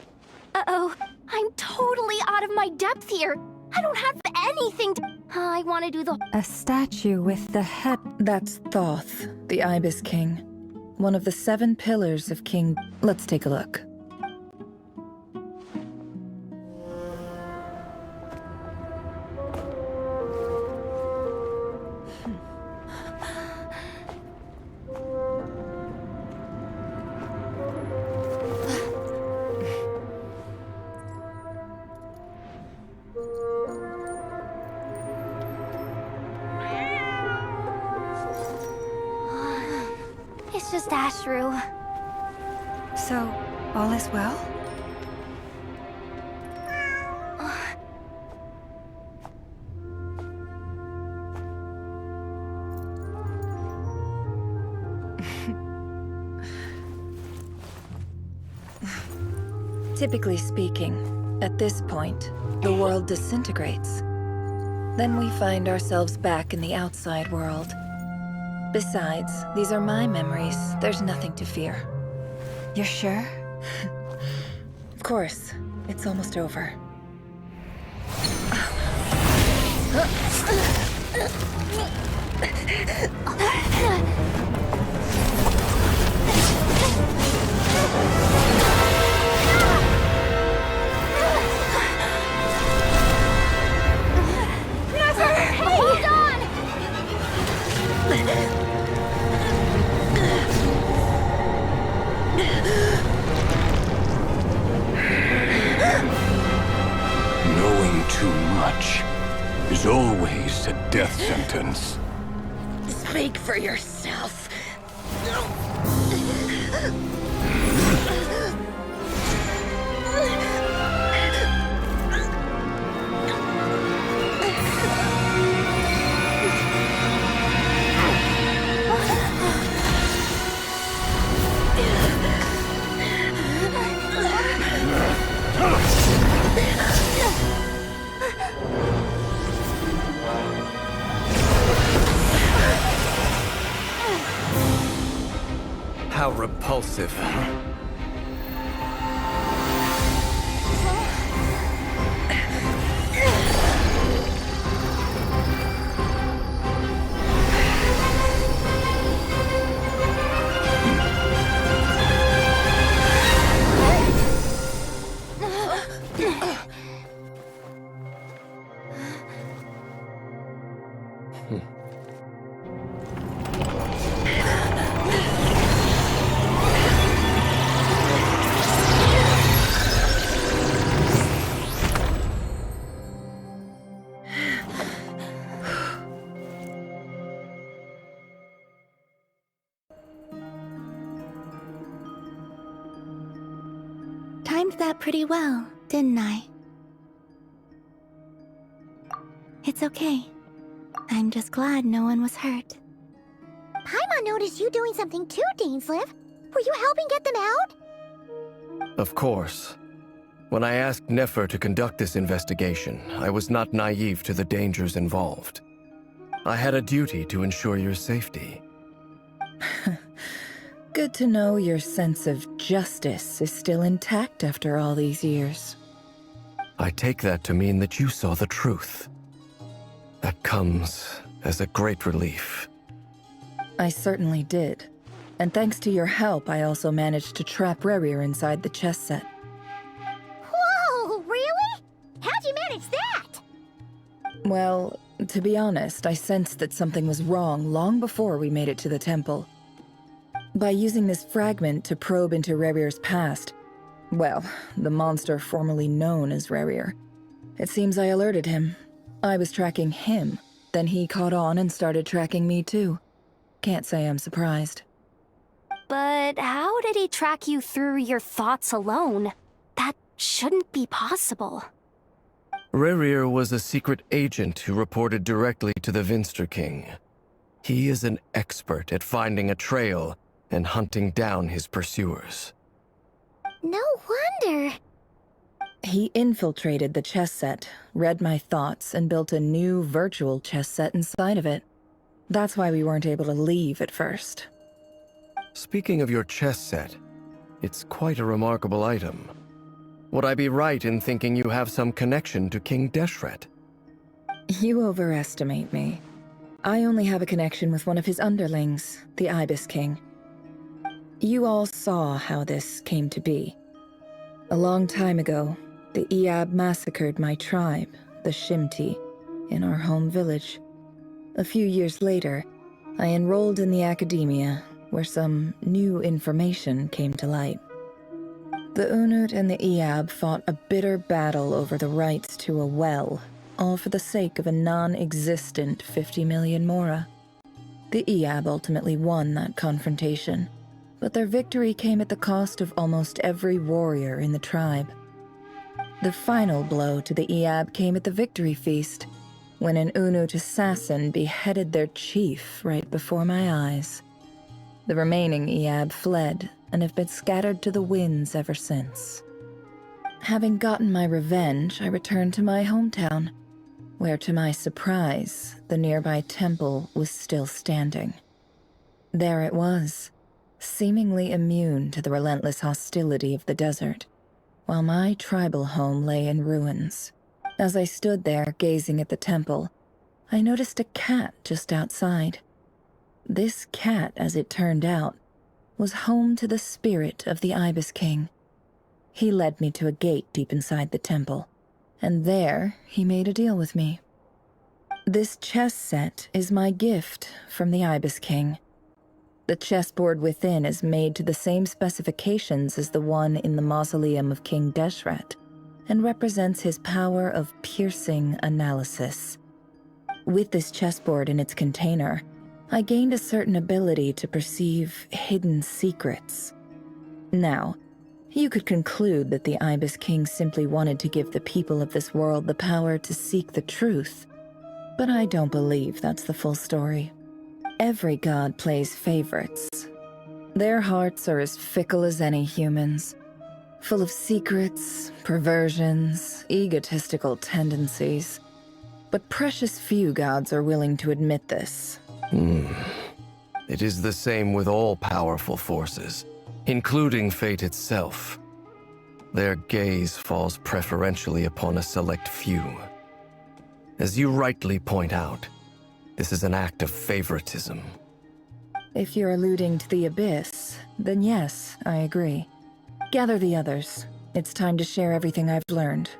Uh-oh. I'm totally out of my depth here. I don't have anything to... I want to do the... A statue with the head... That's Thoth, the Ibis King. One of the 7 pillars of King... Let's take a look. It's just Ashru. So, all is well? Typically speaking, at this point, the world disintegrates. Then we find ourselves back in the outside world. Besides, these are my memories. There's nothing to fear. You're sure? Of course. It's almost over. Hold on! Knowing too much is always a death sentence. Speak for yourself. How repulsive. Timed that pretty well, didn't I? It's okay. I'm just glad no one was hurt. Paimon noticed you doing something too, Dainsleif. Were you helping get them out? Of course. When I asked Nefer to conduct this investigation, I was not naive to the dangers involved. I had a duty to ensure your safety. Good to know your sense of justice is still intact after all these years. I take that to mean that you saw the truth. That comes as a great relief. I certainly did. And thanks to your help, I also managed to trap Rerir inside the chess set. Whoa, really? How'd you manage that? Well, to be honest, I sensed that something was wrong long before we made it to the temple. By using this fragment to probe into Rerir's past, well, the monster formerly known as Rerir, it seems I alerted him. I was tracking him, then he caught on and started tracking me too. Can't say I'm surprised. But how did he track you through your thoughts alone? That shouldn't be possible. Rerir was a secret agent who reported directly to the Vinster King. He is an expert at finding a trail and hunting down his pursuers. No wonder. He infiltrated the chess set, read my thoughts, and built a new virtual chess set inside of it. That's why we weren't able to leave at first. Speaking of your chess set, it's quite a remarkable item. Would I be right in thinking you have some connection to King Deshret? You overestimate me. I only have a connection with one of his underlings, the Ibis King. You all saw how this came to be. A long time ago, the Iab massacred my tribe, the Shimti, in our home village. A few years later, I enrolled in the academia, where some new information came to light. The Unut and the Iab fought a bitter battle over the rights to a well, all for the sake of a non-existent 50 million mora. The Iab ultimately won that confrontation, but their victory came at the cost of almost every warrior in the tribe. The final blow to the Iab came at the victory feast, when an Unut assassin beheaded their chief right before my eyes. The remaining Iab fled and have been scattered to the winds ever since. Having gotten my revenge, I returned to my hometown, where to my surprise, the nearby temple was still standing. There it was, seemingly immune to the relentless hostility of the desert, while my tribal home lay in ruins. As I stood there gazing at the temple, I noticed a cat just outside. This cat, as it turned out, was home to the spirit of the Ibis King. He led me to a gate deep inside the temple, and there he made a deal with me. This chess set is my gift from the Ibis King. The chessboard within is made to the same specifications as the one in the mausoleum of King Deshret, and represents his power of piercing analysis. With this chessboard in its container, I gained a certain ability to perceive hidden secrets. Now, you could conclude that the Ibis King simply wanted to give the people of this world the power to seek the truth, but I don't believe that's the full story. Every god plays favorites. Their hearts are as fickle as any human's, full of secrets, perversions, egotistical tendencies. But precious few gods are willing to admit this. It is the same with all powerful forces, including fate itself. Their gaze falls preferentially upon a select few. As you rightly point out, this is an act of favoritism. If you're alluding to the Abyss, then yes, I agree. Gather the others. It's time to share everything I've learned.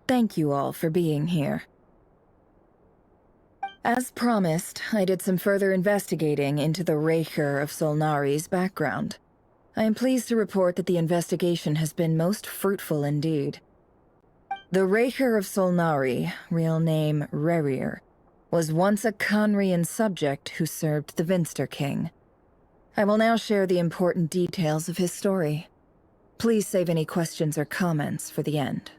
Thank you all for being here. As promised, I did some further investigating into the Raker of Solnari's background. I am pleased to report that the investigation has been most fruitful indeed. The Raker of Solnari, real name Rerir, was once a Khanrian subject who served the Vinster King. I will now share the important details of his story. Please save any questions or comments for the end.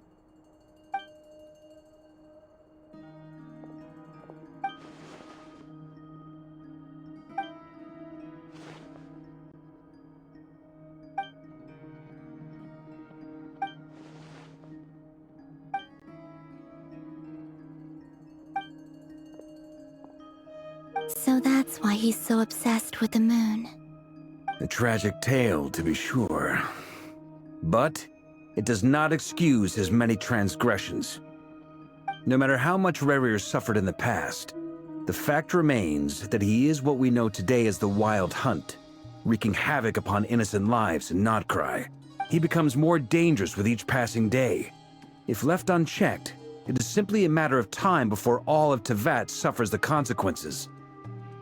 So that's why he's so obsessed with the moon. A tragic tale, to be sure. But it does not excuse his many transgressions. No matter how much Rerir suffered in the past, the fact remains that he is what we know today as the Wild Hunt, wreaking havoc upon innocent lives in Krai. He becomes more dangerous with each passing day. If left unchecked, it is simply a matter of time before all of Tevat suffers the consequences.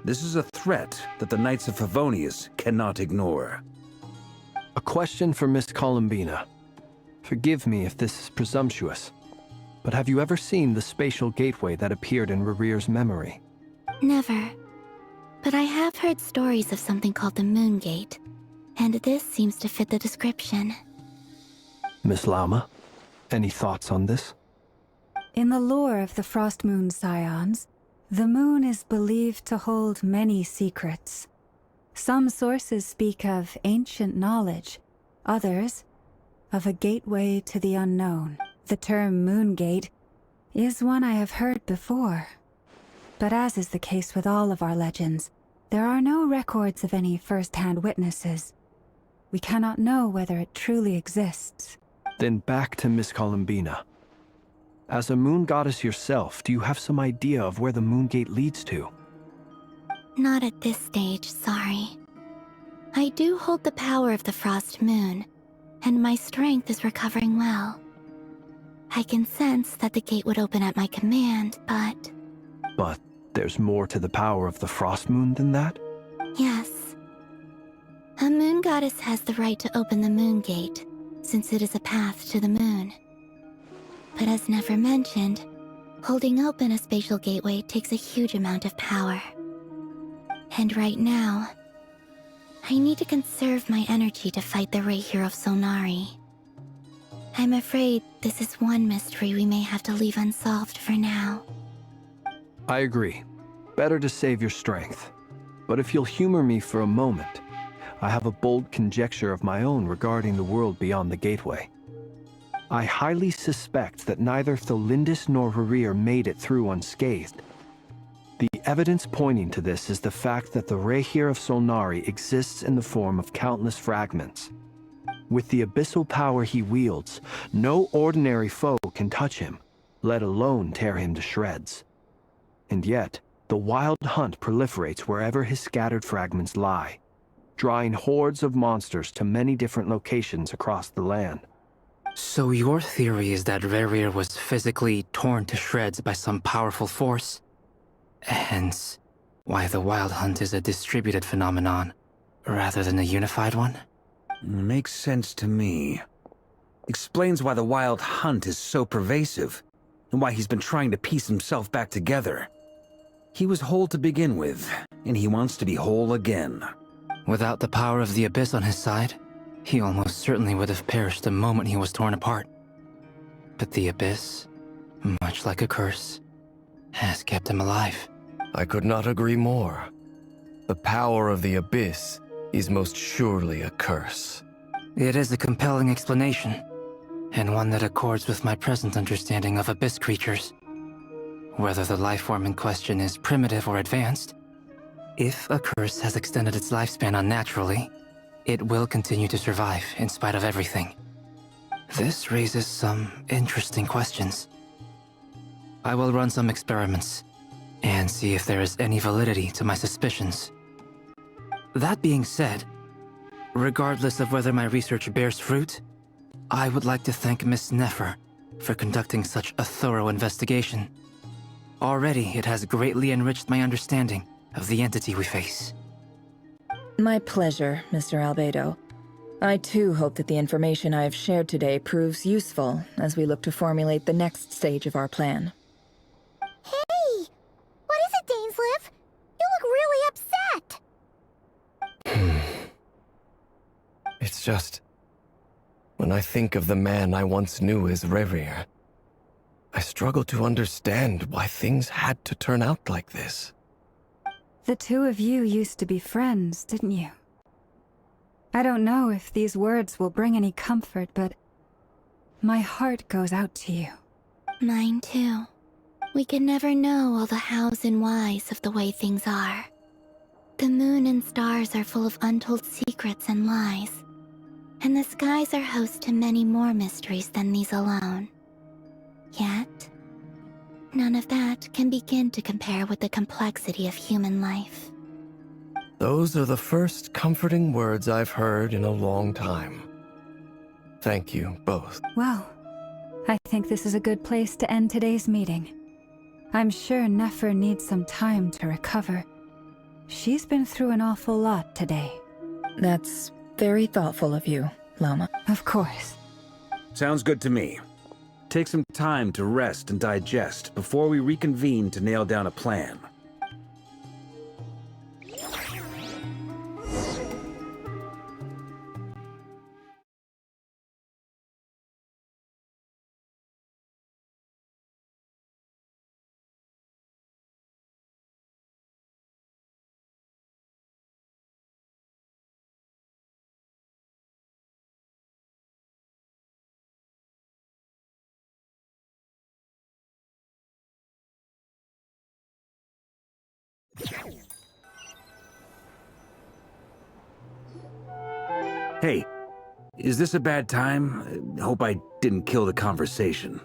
This is a threat that the Knights of Favonius cannot ignore. A question for Miss Columbina. Forgive me if this is presumptuous, but have you ever seen the spatial gateway that appeared in Rerir's memory? Never. But I have heard stories of something called the Moon Gate, and this seems to fit the description. Miss Lauma, any thoughts on this? In the lore of the Frost Moon Scions, the moon is believed to hold many secrets. Some sources speak of ancient knowledge, others of a gateway to the unknown. The term Moon Gate is one I have heard before. But as is the case with all of our legends, there are no records of any first-hand witnesses. We cannot know whether it truly exists. Then back to Miss Columbina. As a moon goddess yourself, do you have some idea of where the Moon Gate leads to? Not at this stage, sorry. I do hold the power of the Frost Moon, and my strength is recovering well. I can sense that the gate would open at my command, but... But there's more to the power of the Frost Moon than that? Yes. A moon goddess has the right to open the Moon Gate, since it is a path to the moon. But as never mentioned, holding open a spatial gateway takes a huge amount of power. And right now, I need to conserve my energy to fight the Raker of Solnari. I'm afraid this is one mystery we may have to leave unsolved for now. I agree. Better to save your strength. But if you'll humor me for a moment, I have a bold conjecture of my own regarding the world beyond the gateway. I highly suspect that neither Tholindis nor Rerir made it through unscathed. The evidence pointing to this is the fact that the Rehir of Solnari exists in the form of countless fragments. With the abyssal power he wields, no ordinary foe can touch him, let alone tear him to shreds. And yet, the Wild Hunt proliferates wherever his scattered fragments lie, drawing hordes of monsters to many different locations across the land. So your theory is that Rerir was physically torn to shreds by some powerful force? Hence, why the Wild Hunt is a distributed phenomenon, rather than a unified one? Makes sense to me. Explains why the Wild Hunt is so pervasive, and why he's been trying to piece himself back together. He was whole to begin with, and he wants to be whole again. Without the power of the Abyss on his side, he almost certainly would have perished the moment he was torn apart. But the Abyss, much like a curse, has kept him alive. I could not agree more. The power of the Abyss is most surely a curse. It is a compelling explanation, and one that accords with my present understanding of Abyss creatures. Whether the life form in question is primitive or advanced, if a curse has extended its lifespan unnaturally, it will continue to survive in spite of everything. This raises some interesting questions. I will run some experiments and see if there is any validity to my suspicions. That being said, regardless of whether my research bears fruit, I would like to thank Miss Nefer for conducting such a thorough investigation. Already, it has greatly enriched my understanding of the entity we face. My pleasure, Mr. Albedo. I too hope that the information I have shared today proves useful as we look to formulate the next stage of our plan. Hey! What is it, Dainsleif? You look really upset! It's just... when I think of the man I once knew as Rerir, I struggle to understand why things had to turn out like this. The two of you used to be friends, didn't you? I don't know if these words will bring any comfort, but my heart goes out to you. Mine too. We can never know all the hows and whys of the way things are. The moon and stars are full of untold secrets and lies, and the skies are host to many more mysteries than these alone. Yet, none of that can begin to compare with the complexity of human life. Those are the first comforting words I've heard in a long time. Thank you, both. Well, I think this is a good place to end today's meeting. I'm sure Nefer needs some time to recover. She's been through an awful lot today. That's very thoughtful of you, Lama. Of course. Sounds good to me. Take some time to rest and digest before we reconvene to nail down a plan. Hey, is this a bad time? Hope I didn't kill the conversation.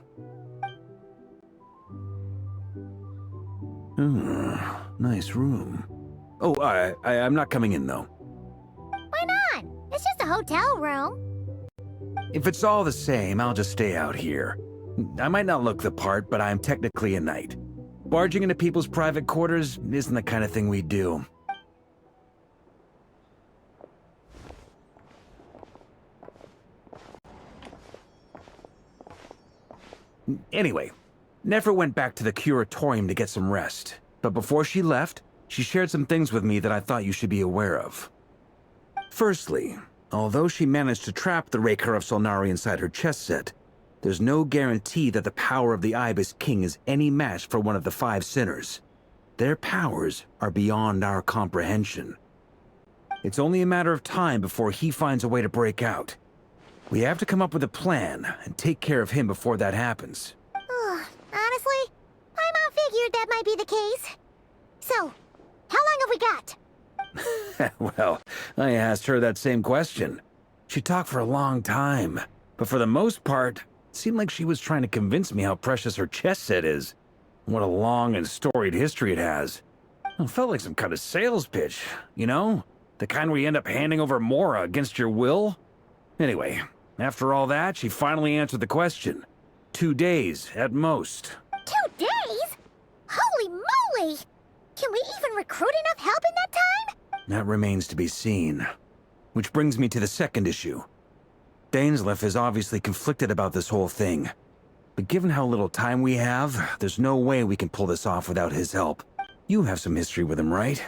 Nice room. Oh, I'm not coming in, though. Why not? It's just a hotel room. If it's all the same, I'll just stay out here. I might not look the part, but I'm technically a knight. Barging into people's private quarters isn't the kind of thing we do. Anyway, Nefer went back to the curatorium to get some rest. But before she left, she shared some things with me that I thought you should be aware of. Firstly, although she managed to trap the Raker of Solnari inside her chess set, there's no guarantee that the power of the Ibis King is any match for one of the 5 sinners. Their powers are beyond our comprehension. It's only a matter of time before he finds a way to break out. We have to come up with a plan and take care of him before that happens. Honestly, my mom figured that might be the case. So, how long have we got? Well, I asked her that same question. She talked for a long time, but for the most part, it seemed like she was trying to convince me how precious her chess set is. What a long and storied history it has. It felt like some kind of sales pitch, you know? The kind where you end up handing over Mora against your will? Anyway, after all that, she finally answered the question. 2 days, at most. 2 days? Holy moly! Can we even recruit enough help in that time? That remains to be seen. Which brings me to the second issue. Dainsleif is obviously conflicted about this whole thing. But given how little time we have, there's no way we can pull this off without his help. You have some history with him, right?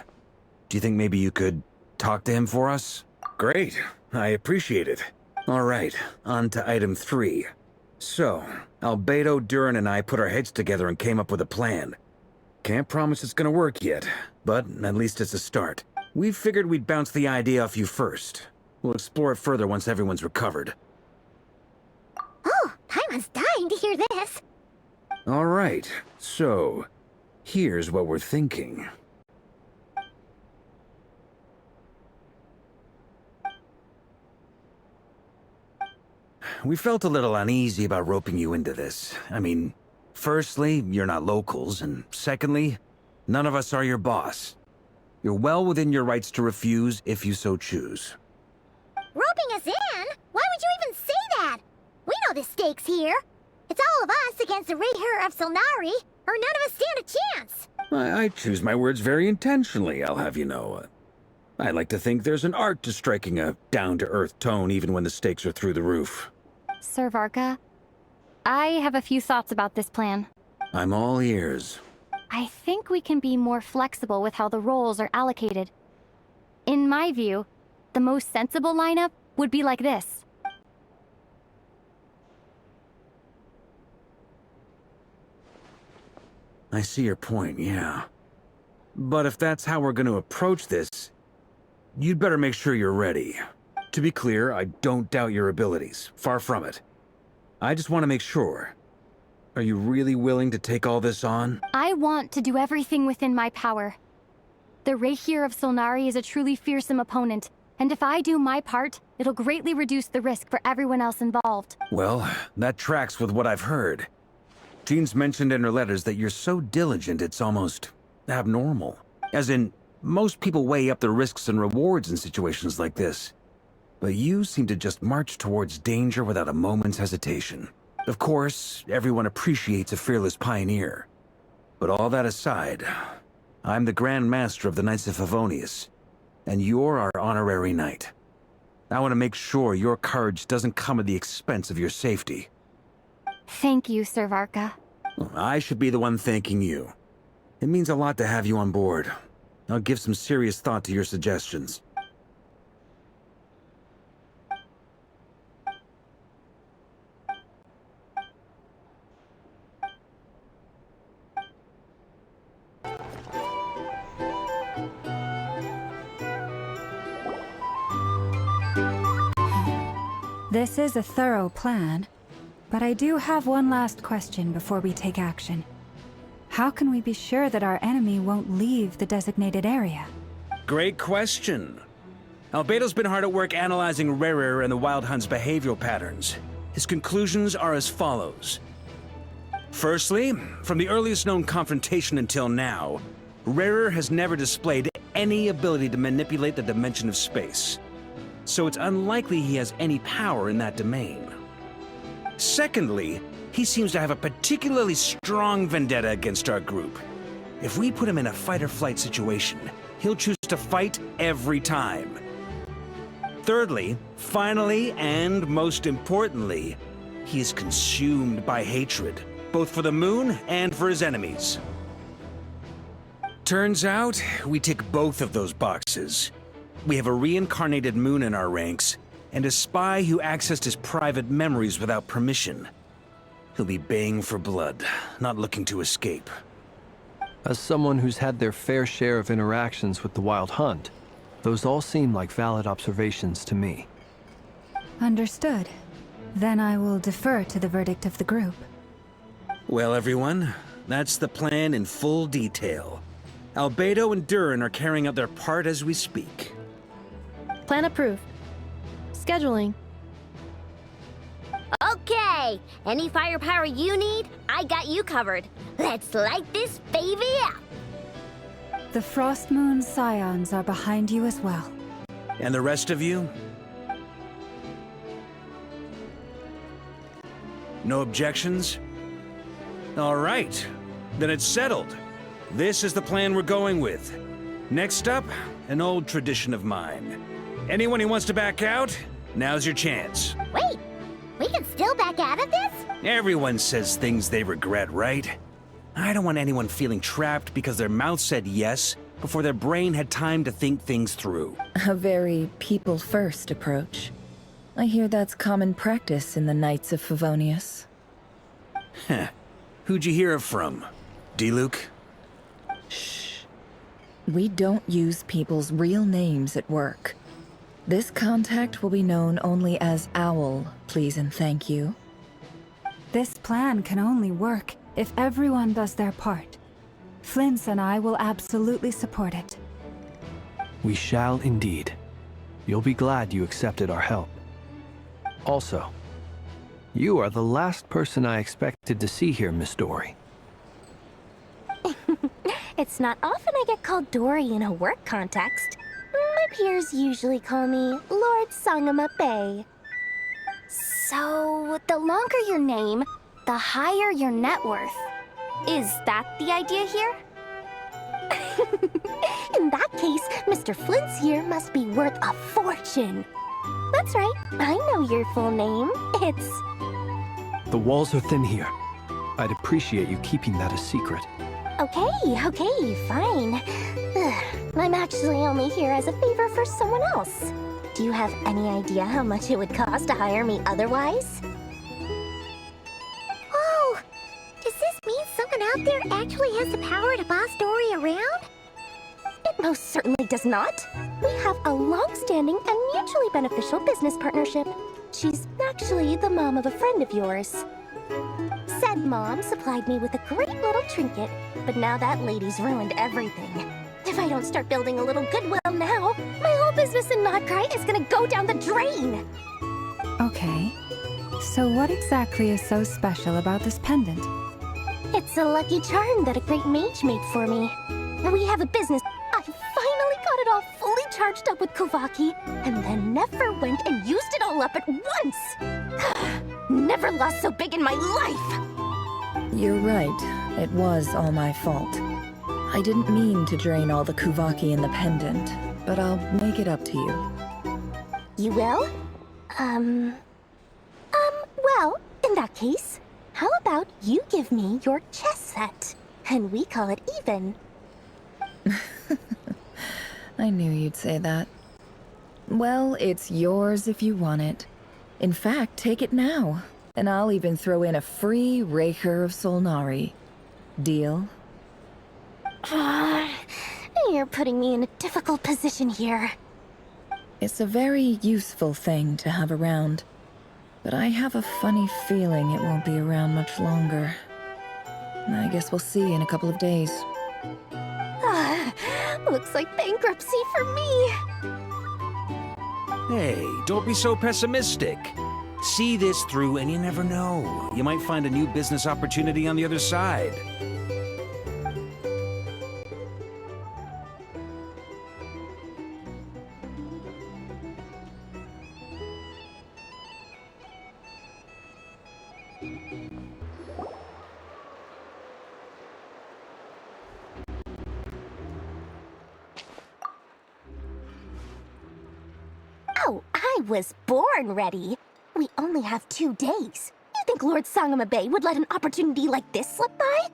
Do you think maybe you could talk to him for us? Great. I appreciate it. All right, on to item 3. So, Albedo, Durin, and I put our heads together and came up with a plan. Can't promise it's gonna work yet, but at least it's a start. We figured we'd bounce the idea off you first. We'll explore it further once everyone's recovered. Oh, Paimon's dying to hear this. All right, so here's what we're thinking. We felt a little uneasy about roping you into this. I mean, firstly, you're not locals, and secondly, none of us are your boss. You're well within your rights to refuse if you so choose. Roping us in? Why would you even say that? We know the stakes here. It's all of us against the Rayher of Solnari, or none of us stand a chance. I choose my words very intentionally, I'll have you know. I like to think there's an art to striking a down-to-earth tone even when the stakes are through the roof. Sir Varka, I have a few thoughts about this plan. I'm all ears. I think we can be more flexible with how the roles are allocated. In my view, the most sensible lineup would be like this. I see your point, yeah. But if that's how we're going to approach this, you'd better make sure you're ready. To be clear, I don't doubt your abilities. Far from it. I just want to make sure. Are you really willing to take all this on? I want to do everything within my power. The Rayher of Solnari is a truly fearsome opponent, and if I do my part, it'll greatly reduce the risk for everyone else involved. Well, that tracks with what I've heard. Jean's mentioned in her letters that you're so diligent it's almost abnormal. As in, most people weigh up the risks and rewards in situations like this. But you seem to just march towards danger without a moment's hesitation. Of course, everyone appreciates a fearless pioneer. But all that aside, I'm the Grand Master of the Knights of Favonius, and you're our honorary knight. I want to make sure your courage doesn't come at the expense of your safety. Thank you, Sir Varka. I should be the one thanking you. It means a lot to have you on board. I'll give some serious thought to your suggestions. This is a thorough plan, but I do have one last question before we take action. How can we be sure that our enemy won't leave the designated area? Great question. Albedo's been hard at work analyzing Rayher and the Wild Hunt's behavioral patterns. His conclusions are as follows. Firstly, from the earliest known confrontation until now, Rayher has never displayed any ability to manipulate the dimension of space. So it's unlikely he has any power in that domain. Secondly, he seems to have a particularly strong vendetta against our group. If we put him in a fight-or-flight situation, he'll choose to fight every time. Thirdly, finally, and most importantly, he is consumed by hatred, both for the moon and for his enemies. Turns out, we tick both of those boxes. We have a reincarnated moon in our ranks, and a spy who accessed his private memories without permission. He'll be baying for blood, not looking to escape. As someone who's had their fair share of interactions with the Wild Hunt, Those all seem like valid observations to me. Understood. Then I will defer to the verdict of the group. Well, everyone, that's the plan in full detail. Albedo and Durin are carrying out their part as we speak. Plan approved. Scheduling. Okay, any firepower you need, I got you covered. Let's light this baby up. The Frost Moon Scions are behind you as well. And the rest of you? No objections? All right, then it's settled. This is the plan we're going with. Next up, an old tradition of mine. Anyone who wants to back out, now's your chance. Wait, we can still back out of this? Everyone says things they regret, right? I don't want anyone feeling trapped because their mouth said yes before their brain had time to think things through. A very people-first approach. I hear that's common practice in the Knights of Favonius. Heh. Who'd you hear it from? D-Luke? Shh. We don't use people's real names at work. This contact will be known only as Owl, please and thank you. This plan can only work if everyone does their part. Flint's and I will absolutely support it. We shall indeed. You'll be glad you accepted our help. Also, you are the last person I expected to see here, Miss Dory. It's not often I get called Dory in a work context. My peers usually call me Lord Sangama Bay. So, the longer your name, the higher your net worth. Is that the idea here? In that case, Mr. Flint's here must be worth a fortune. That's right, I know your full name. It's... The walls are thin here. I'd appreciate you keeping that a secret. Okay, fine. I'm actually only here as a favor for someone else. Do you have any idea how much it would cost to hire me otherwise? Oh, does this mean someone out there actually has the power to boss Dory around? It most certainly does not. We have a long-standing and mutually beneficial business partnership. She's actually the mom of a friend of yours. Said mom supplied me with a great little trinket, but now that lady's ruined everything. If I don't start building a little goodwill now, my whole business in Krai is gonna go down the drain! Okay. So what exactly is so special about this pendant? It's a lucky charm that a great mage made for me. We have a business. I finally got it all fully charged up with Kovaki, and then never went and used it all up at once! Never lost so big in my life! You're right. It was all my fault. I didn't mean to drain all the Kuvaki in the pendant, but I'll make it up to you. You will? Well, in that case, how about you give me your chess set, and we call it even? I knew you'd say that. Well, it's yours if you want it. In fact, take it now, and I'll even throw in a free Raker of Solnari. Deal? You're putting me in a difficult position here. It's a very useful thing to have around, but I have a funny feeling it won't be around much longer. I guess we'll see in a couple of days. Looks like bankruptcy for me. Hey, don't be so pessimistic. See this through and you never know. You might find a new business opportunity on the other side. Oh, I was born ready. We only have 2 days. You think Lord Sangama Bay would let an opportunity like this slip by?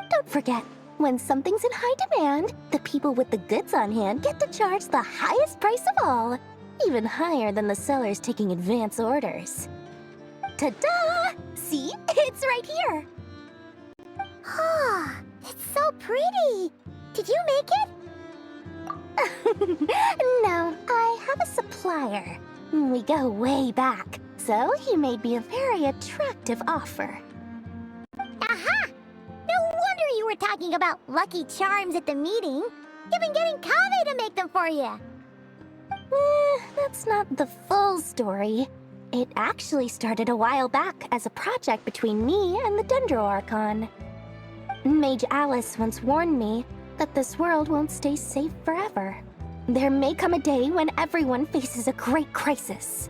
Don't forget, when something's in high demand, the people with the goods on hand get to charge the highest price of all, even higher than the sellers taking advance orders. Ta-da! See? It's right here! Ah, it's so pretty! Did you make it? No, I have a supplier. We go way back, so he made me a very attractive offer. Aha! No wonder you were talking about Lucky Charms at the meeting. You've been getting Kave to make them for you. That's not the full story. It actually started a while back as a project between me and the Dendro Archon. Mage Alice once warned me that this world won't stay safe forever. There may come a day when everyone faces a great crisis.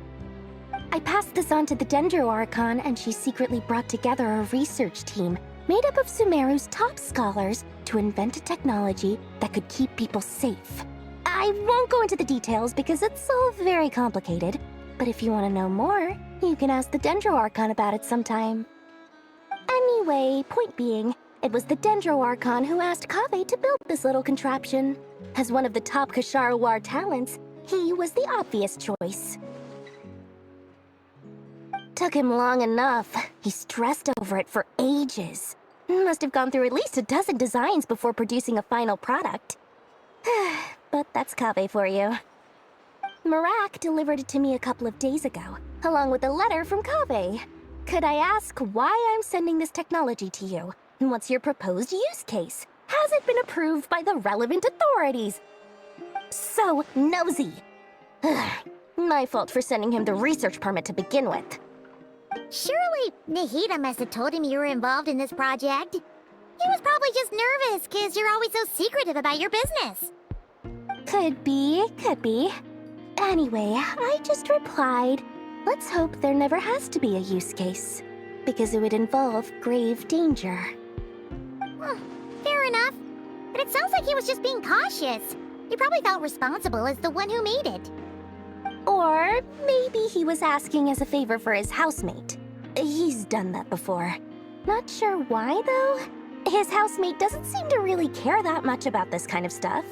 I passed this on to the Dendro Archon, and she secretly brought together a research team made up of Sumeru's top scholars to invent a technology that could keep people safe. I won't go into the details because it's all very complicated, but if you want to know more, you can ask the Dendro Archon about it sometime. Anyway, point being, it was the Dendro Archon who asked Kave to build this little contraption. As one of the top Kashara War talents, he was the obvious choice. Took him long enough. He stressed over it for ages. Must have gone through at least a dozen designs before producing a final product. But that's Kave for you. Marak delivered it to me a couple of days ago, along with a letter from Kave. Could I ask why I'm sending this technology to you? And what's your proposed use case? Has it been approved by the relevant authorities? So nosy. My fault for sending him the research permit to begin with. Surely Nahida must have told him you were involved in this project. He was probably just nervous because you're always so secretive about your business. Could be, could be. Anyway, I just replied, let's hope there never has to be a use case, because it would involve grave danger. Fair enough. But it sounds like he was just being cautious. He probably felt responsible as the one who made it. Or maybe he was asking as a favor for his housemate. He's done that before. Not sure why, though. His housemate doesn't seem to really care that much about this kind of stuff.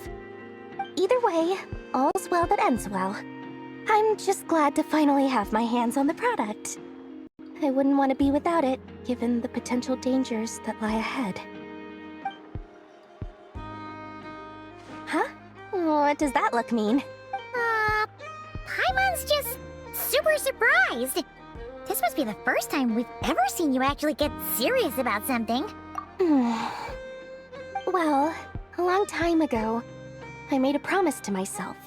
Either way, all's well that ends well. I'm just glad to finally have my hands on the product. I wouldn't want to be without it, given the potential dangers that lie ahead. Huh? What does that look mean? Paimon's just super surprised. This must be the first time we've ever seen you actually get serious about something. Well, a long time ago, I made a promise to myself.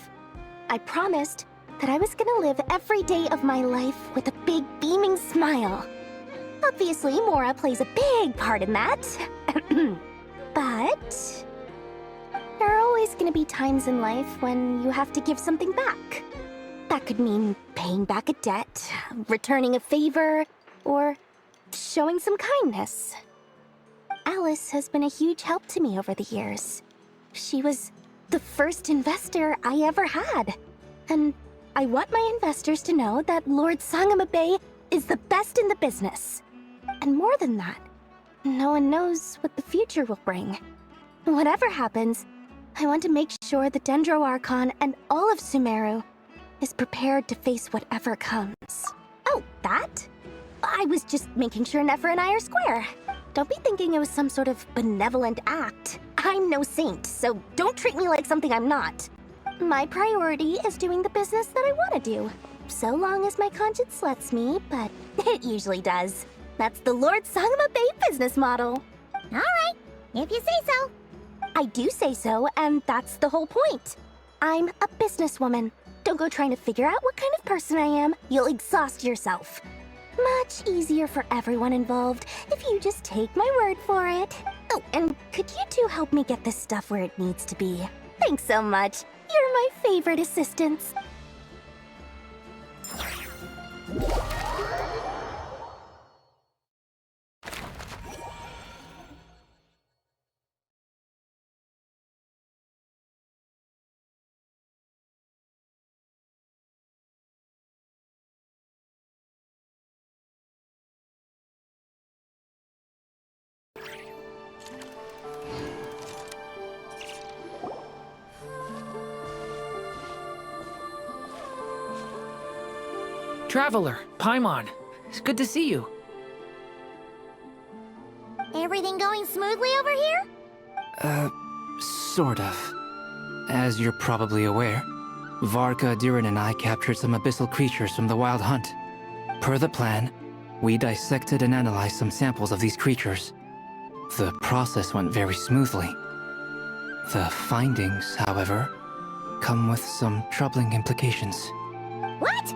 I promised that I was gonna live every day of my life with a big beaming smile. Obviously, Mora plays a big part in that. But there are always gonna be times in life when you have to give something back. That could mean paying back a debt, returning a favor, or showing some kindness. Alice has been a huge help to me over the years. She was the first investor I ever had. And I want my investors to know that Lord Sangamabe is the best in the business. And more than that, no one knows what the future will bring. Whatever happens, I want to make sure the Dendro Archon and all of Sumeru is prepared to face whatever comes. Oh, that? I was just making sure Nefer and I are square. Don't be thinking it was some sort of benevolent act. I'm no saint, so don't treat me like something I'm not. My priority is doing the business that I want to do, so long as my conscience lets me, but it usually does. That's the Lord Sangamabe business model. All right, if you say so. I do say so, and that's the whole point. I'm a businesswoman. Don't go trying to figure out what kind of person I am. You'll exhaust yourself. Much easier for everyone involved if you just take my word for it. Oh, and could you two help me get this stuff where it needs to be? Thanks so much. You're my favorite assistants. Traveler, Paimon, it's good to see you. Everything going smoothly over here? Sort of. As you're probably aware, Varka, Durin, and I captured some abyssal creatures from the Wild Hunt. Per the plan, we dissected and analyzed some samples of these creatures. The process went very smoothly. The findings, however, come with some troubling implications. What?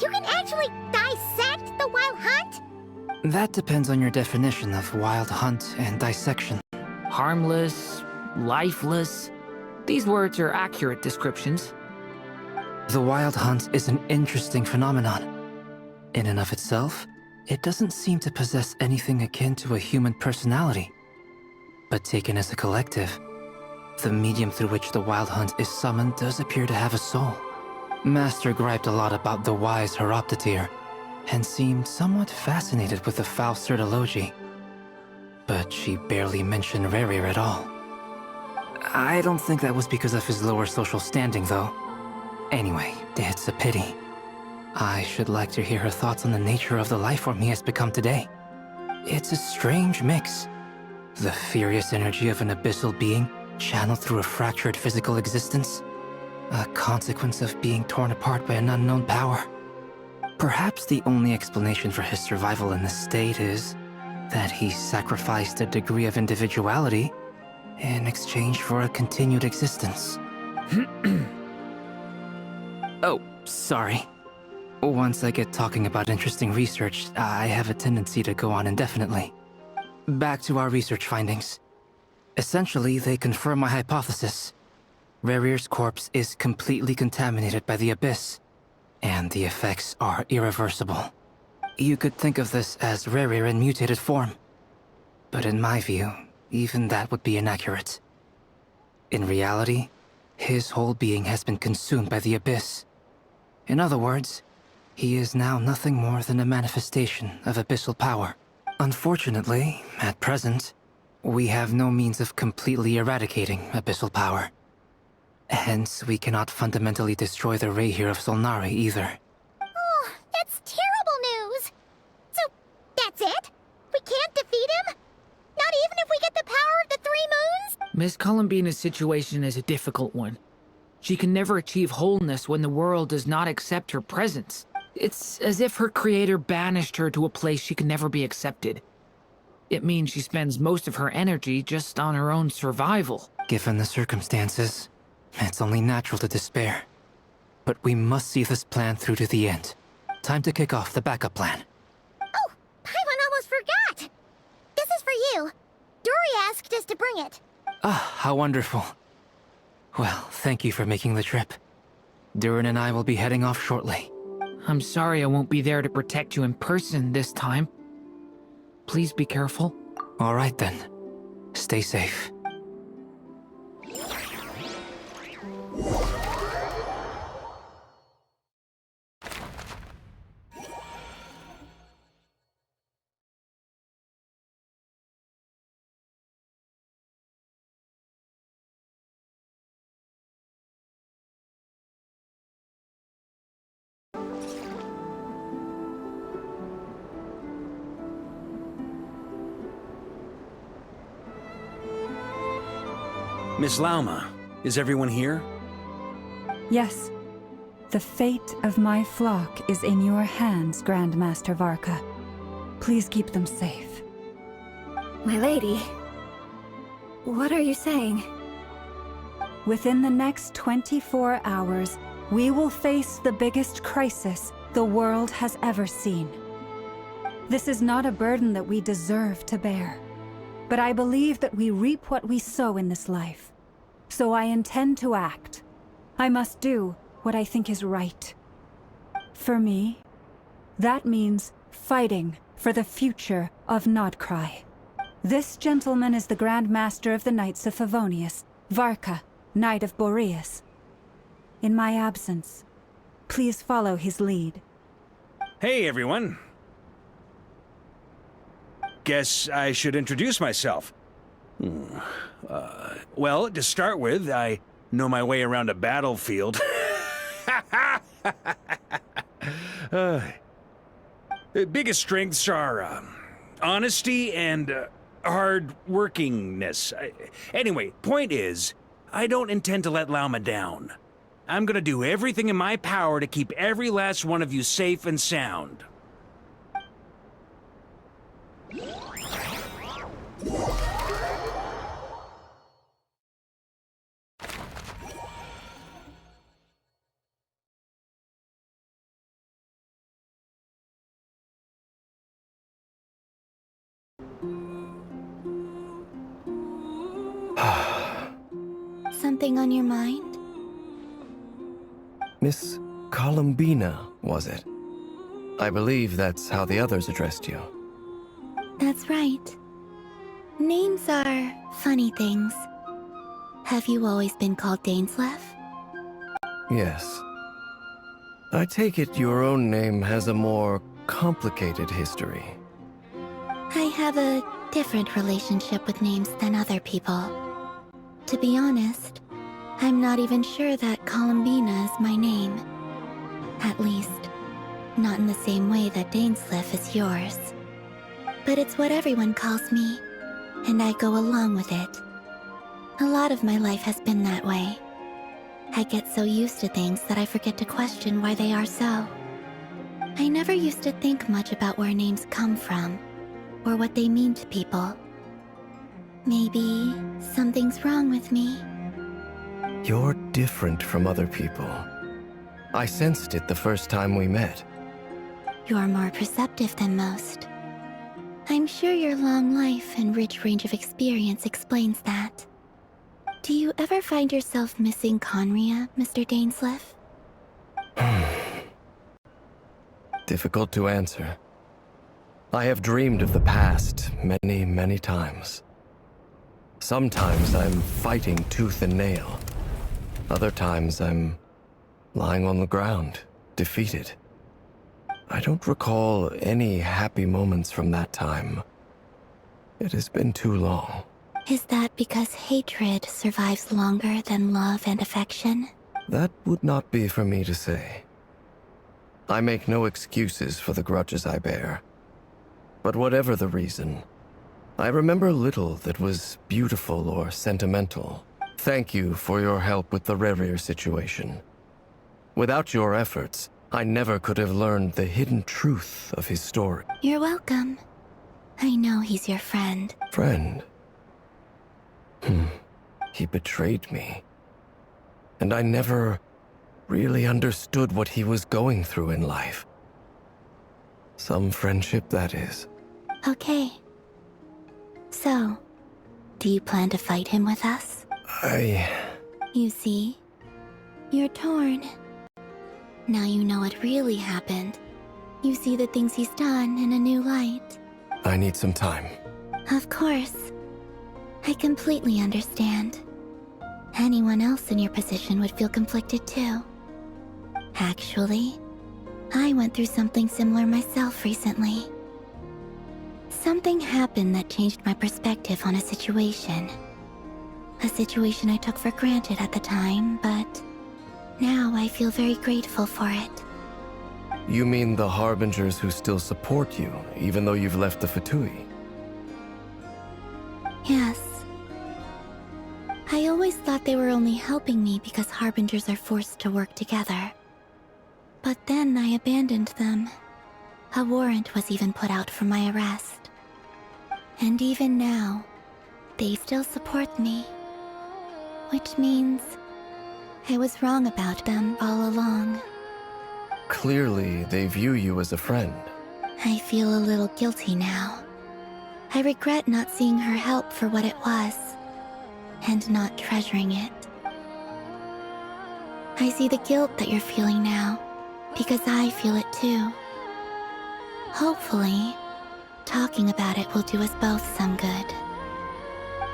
You can actually dissect the Wild Hunt? That depends on your definition of Wild Hunt and dissection. Harmless, lifeless. These words are accurate descriptions. The Wild Hunt is an interesting phenomenon. In and of itself, it doesn't seem to possess anything akin to a human personality. But taken as a collective, the medium through which the Wild Hunt is summoned does appear to have a soul. Master griped a lot about the wise Horoptotire, and seemed somewhat fascinated with the foul Certology. But she barely mentioned Rerir at all. I don't think that was because of his lower social standing, though. Anyway, it's a pity. I should like to hear her thoughts on the nature of the lifeform he has become today. It's a strange mix. The furious energy of an abyssal being channeled through a fractured physical existence. A consequence of being torn apart by an unknown power. Perhaps the only explanation for his survival in this state is that he sacrificed a degree of individuality in exchange for a continued existence. Oh, sorry. Once I get talking about interesting research, I have a tendency to go on indefinitely. Back to our research findings. Essentially, they confirm my hypothesis. Rerir's corpse is completely contaminated by the Abyss, and the effects are irreversible. You could think of this as Rerir in mutated form. But in my view, even that would be inaccurate. In reality, his whole being has been consumed by the Abyss. In other words, he is now nothing more than a manifestation of abyssal power. Unfortunately, at present, we have no means of completely eradicating abyssal power. Hence, we cannot fundamentally destroy the Reir of Solnari either. Oh, that's terrible news! So, that's it? We can't defeat him? Not even if we get the power of the Three Moons? Miss Columbina's situation is a difficult one. She can never achieve wholeness when the world does not accept her presence. It's as if her creator banished her to a place she can never be accepted. It means she spends most of her energy just on her own survival. Given the circumstances, it's only natural to despair. But we must see this plan through to the end. Time to kick off the backup plan. Oh, Paimon almost forgot! This is for you. Dory asked us to bring it. Ah, how wonderful. Well, thank you for making the trip. Durin and I will be heading off shortly. I'm sorry I won't be there to protect you in person this time. Please be careful. All right then. Stay safe. Miss Lauma, is everyone here? Yes. The fate of my flock is in your hands, Grandmaster Varka. Please keep them safe. My lady, what are you saying? Within the next 24 hours, we will face the biggest crisis the world has ever seen. This is not a burden that we deserve to bear, but I believe that we reap what we sow in this life. So I intend to act. I must do what I think is right. For me, that means fighting for the future of Krai. This gentleman is the Grand Master of the Knights of Favonius, Varka, Knight of Boreas. In my absence, please follow his lead. Hey, everyone. Guess I should introduce myself. Well, to start with, I know my way around a battlefield. The biggest strengths are honesty and hard workingness. Anyway, point is, I don't intend to let Lauma down. I'm gonna do everything in my power to keep every last one of you safe and sound. Something on your mind? Miss Columbina, was it? I believe that's how the others addressed you. That's right. Names are funny things. Have you always been called Dainsleif? Yes. I take it your own name has a more complicated history. I have a different relationship with names than other people. To be honest, I'm not even sure that Columbina is my name. At least, not in the same way that Dainsleif is yours. But it's what everyone calls me, and I go along with it. A lot of my life has been that way. I get so used to things that I forget to question why they are so. I never used to think much about where names come from, or what they mean to people. Maybe something's wrong with me. You're different from other people. I sensed it the first time we met. You're more perceptive than most. I'm sure your long life and rich range of experience explains that. Do you ever find yourself missing Conria, Mr. Dainsleif? Difficult to answer. I have dreamed of the past many, many times. Sometimes I'm fighting tooth and nail. Other times I'm lying on the ground, defeated. I don't recall any happy moments from that time. It has been too long. Is that because hatred survives longer than love and affection? That would not be for me to say. I make no excuses for the grudges I bear. But whatever the reason, I remember little that was beautiful or sentimental. Thank you for your help with the Rerir situation. Without your efforts, I never could have learned the hidden truth of his story. You're welcome. I know he's your friend. Friend? He betrayed me. And I never really understood what he was going through in life. Some friendship, that is. Okay. So, do you plan to fight him with us? You see, you're torn. Now you know what really happened. You see the things he's done in a new light. I need some time. Of course. I completely understand. Anyone else in your position would feel conflicted too. Actually, I went through something similar myself recently. Something happened that changed my perspective on a situation. A situation I took for granted at the time, but now I feel very grateful for it. You mean the Harbingers who still support you, even though you've left the Fatui? Yes. I always thought they were only helping me because Harbingers are forced to work together. But then I abandoned them. A warrant was even put out for my arrest. And even now, they still support me. Which means I was wrong about them all along. Clearly, they view you as a friend. I feel a little guilty now. I regret not seeing her help for what it was, and not treasuring it. I see the guilt that you're feeling now, because I feel it too. Hopefully, talking about it will do us both some good.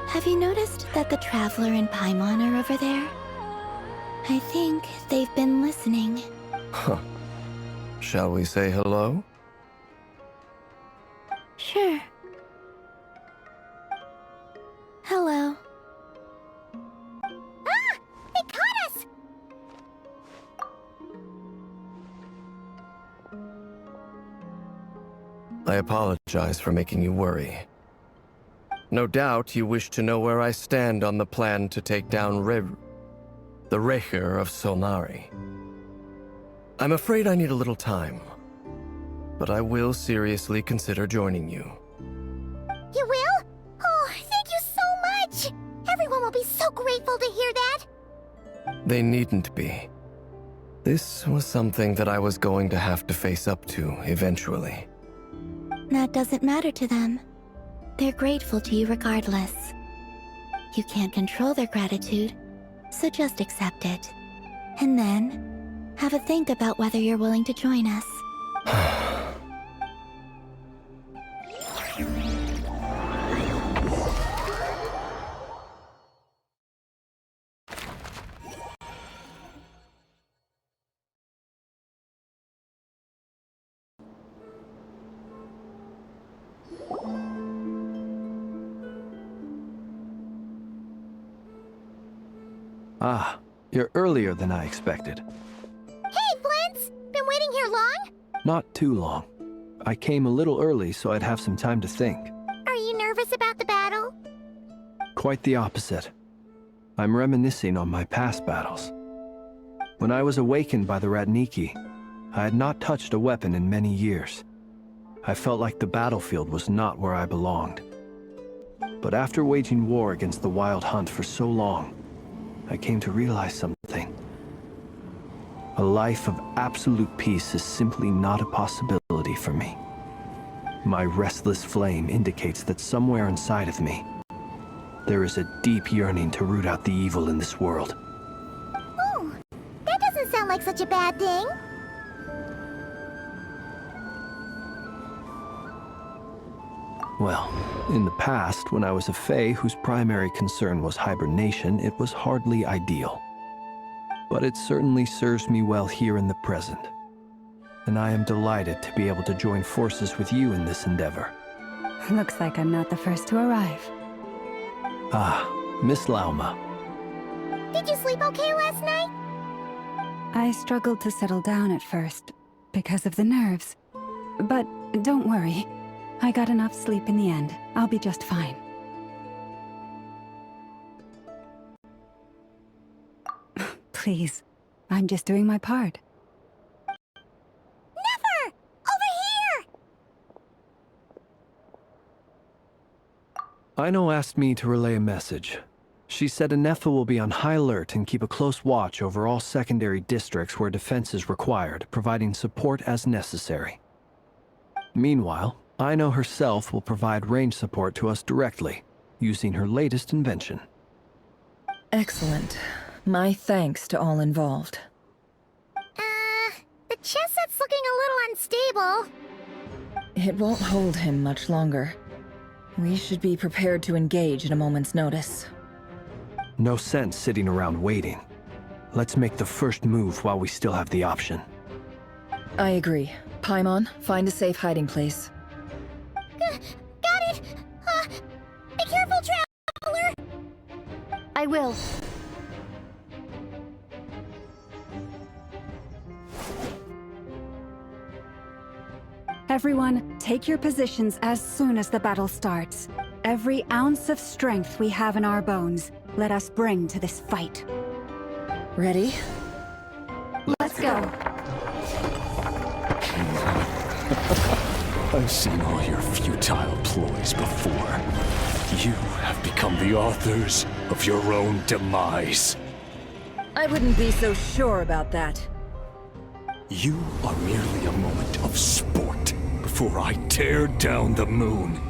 Have you noticed that the Traveler and Paimon are over there? I think they've been listening. Huh. Shall we say hello? Sure. Hello. Ah! They caught us! I apologize for making you worry. No doubt you wish to know where I stand on the plan to take down the Wraker of Solnari. I'm afraid I need a little time, but I will seriously consider joining you. You will? Oh, thank you so much! Everyone will be so grateful to hear that! They needn't be. This was something that I was going to have to face up to eventually. That doesn't matter to them. They're grateful to you regardless. You can't control their gratitude, so just accept it. And then, have a think about whether you're willing to join us. Ah, you're earlier than I expected. Hey, Flint's! Been waiting here long? Not too long. I came a little early so I'd have some time to think. Are you nervous about the battle? Quite the opposite. I'm reminiscing on my past battles. When I was awakened by the Ratniki, I had not touched a weapon in many years. I felt like the battlefield was not where I belonged. But after waging war against the Wild Hunt for so long, I came to realize something. A life of absolute peace is simply not a possibility for me. My restless flame indicates that somewhere inside of me, there is a deep yearning to root out the evil in this world. Oh, that doesn't sound like such a bad thing. Well, in the past, when I was a Fae whose primary concern was hibernation, it was hardly ideal. But it certainly serves me well here in the present. And I am delighted to be able to join forces with you in this endeavor. Looks like I'm not the first to arrive. Ah, Miss Lauma. Did you sleep okay last night? I struggled to settle down at first, because of the nerves. But don't worry. I got enough sleep in the end. I'll be just fine. Please, I'm just doing my part. Never! Over here! Aino asked me to relay a message. She said Anefa will be on high alert and keep a close watch over all secondary districts where defense is required, providing support as necessary. Meanwhile, Aino herself will provide range support to us directly, using her latest invention. Excellent. My thanks to all involved. The chess set's looking a little unstable. It won't hold him much longer. We should be prepared to engage at a moment's notice. No sense sitting around waiting. Let's make the first move while we still have the option. I agree. Paimon, find a safe hiding place. Got it! Be careful, Traveler! I will. Everyone, take your positions as soon as the battle starts. Every ounce of strength we have in our bones, let us bring to this fight. Ready? Let's go. I've seen all your futile ploys before. You have become the authors of your own demise. I wouldn't be so sure about that. You are merely a moment of sport before I tear down the moon.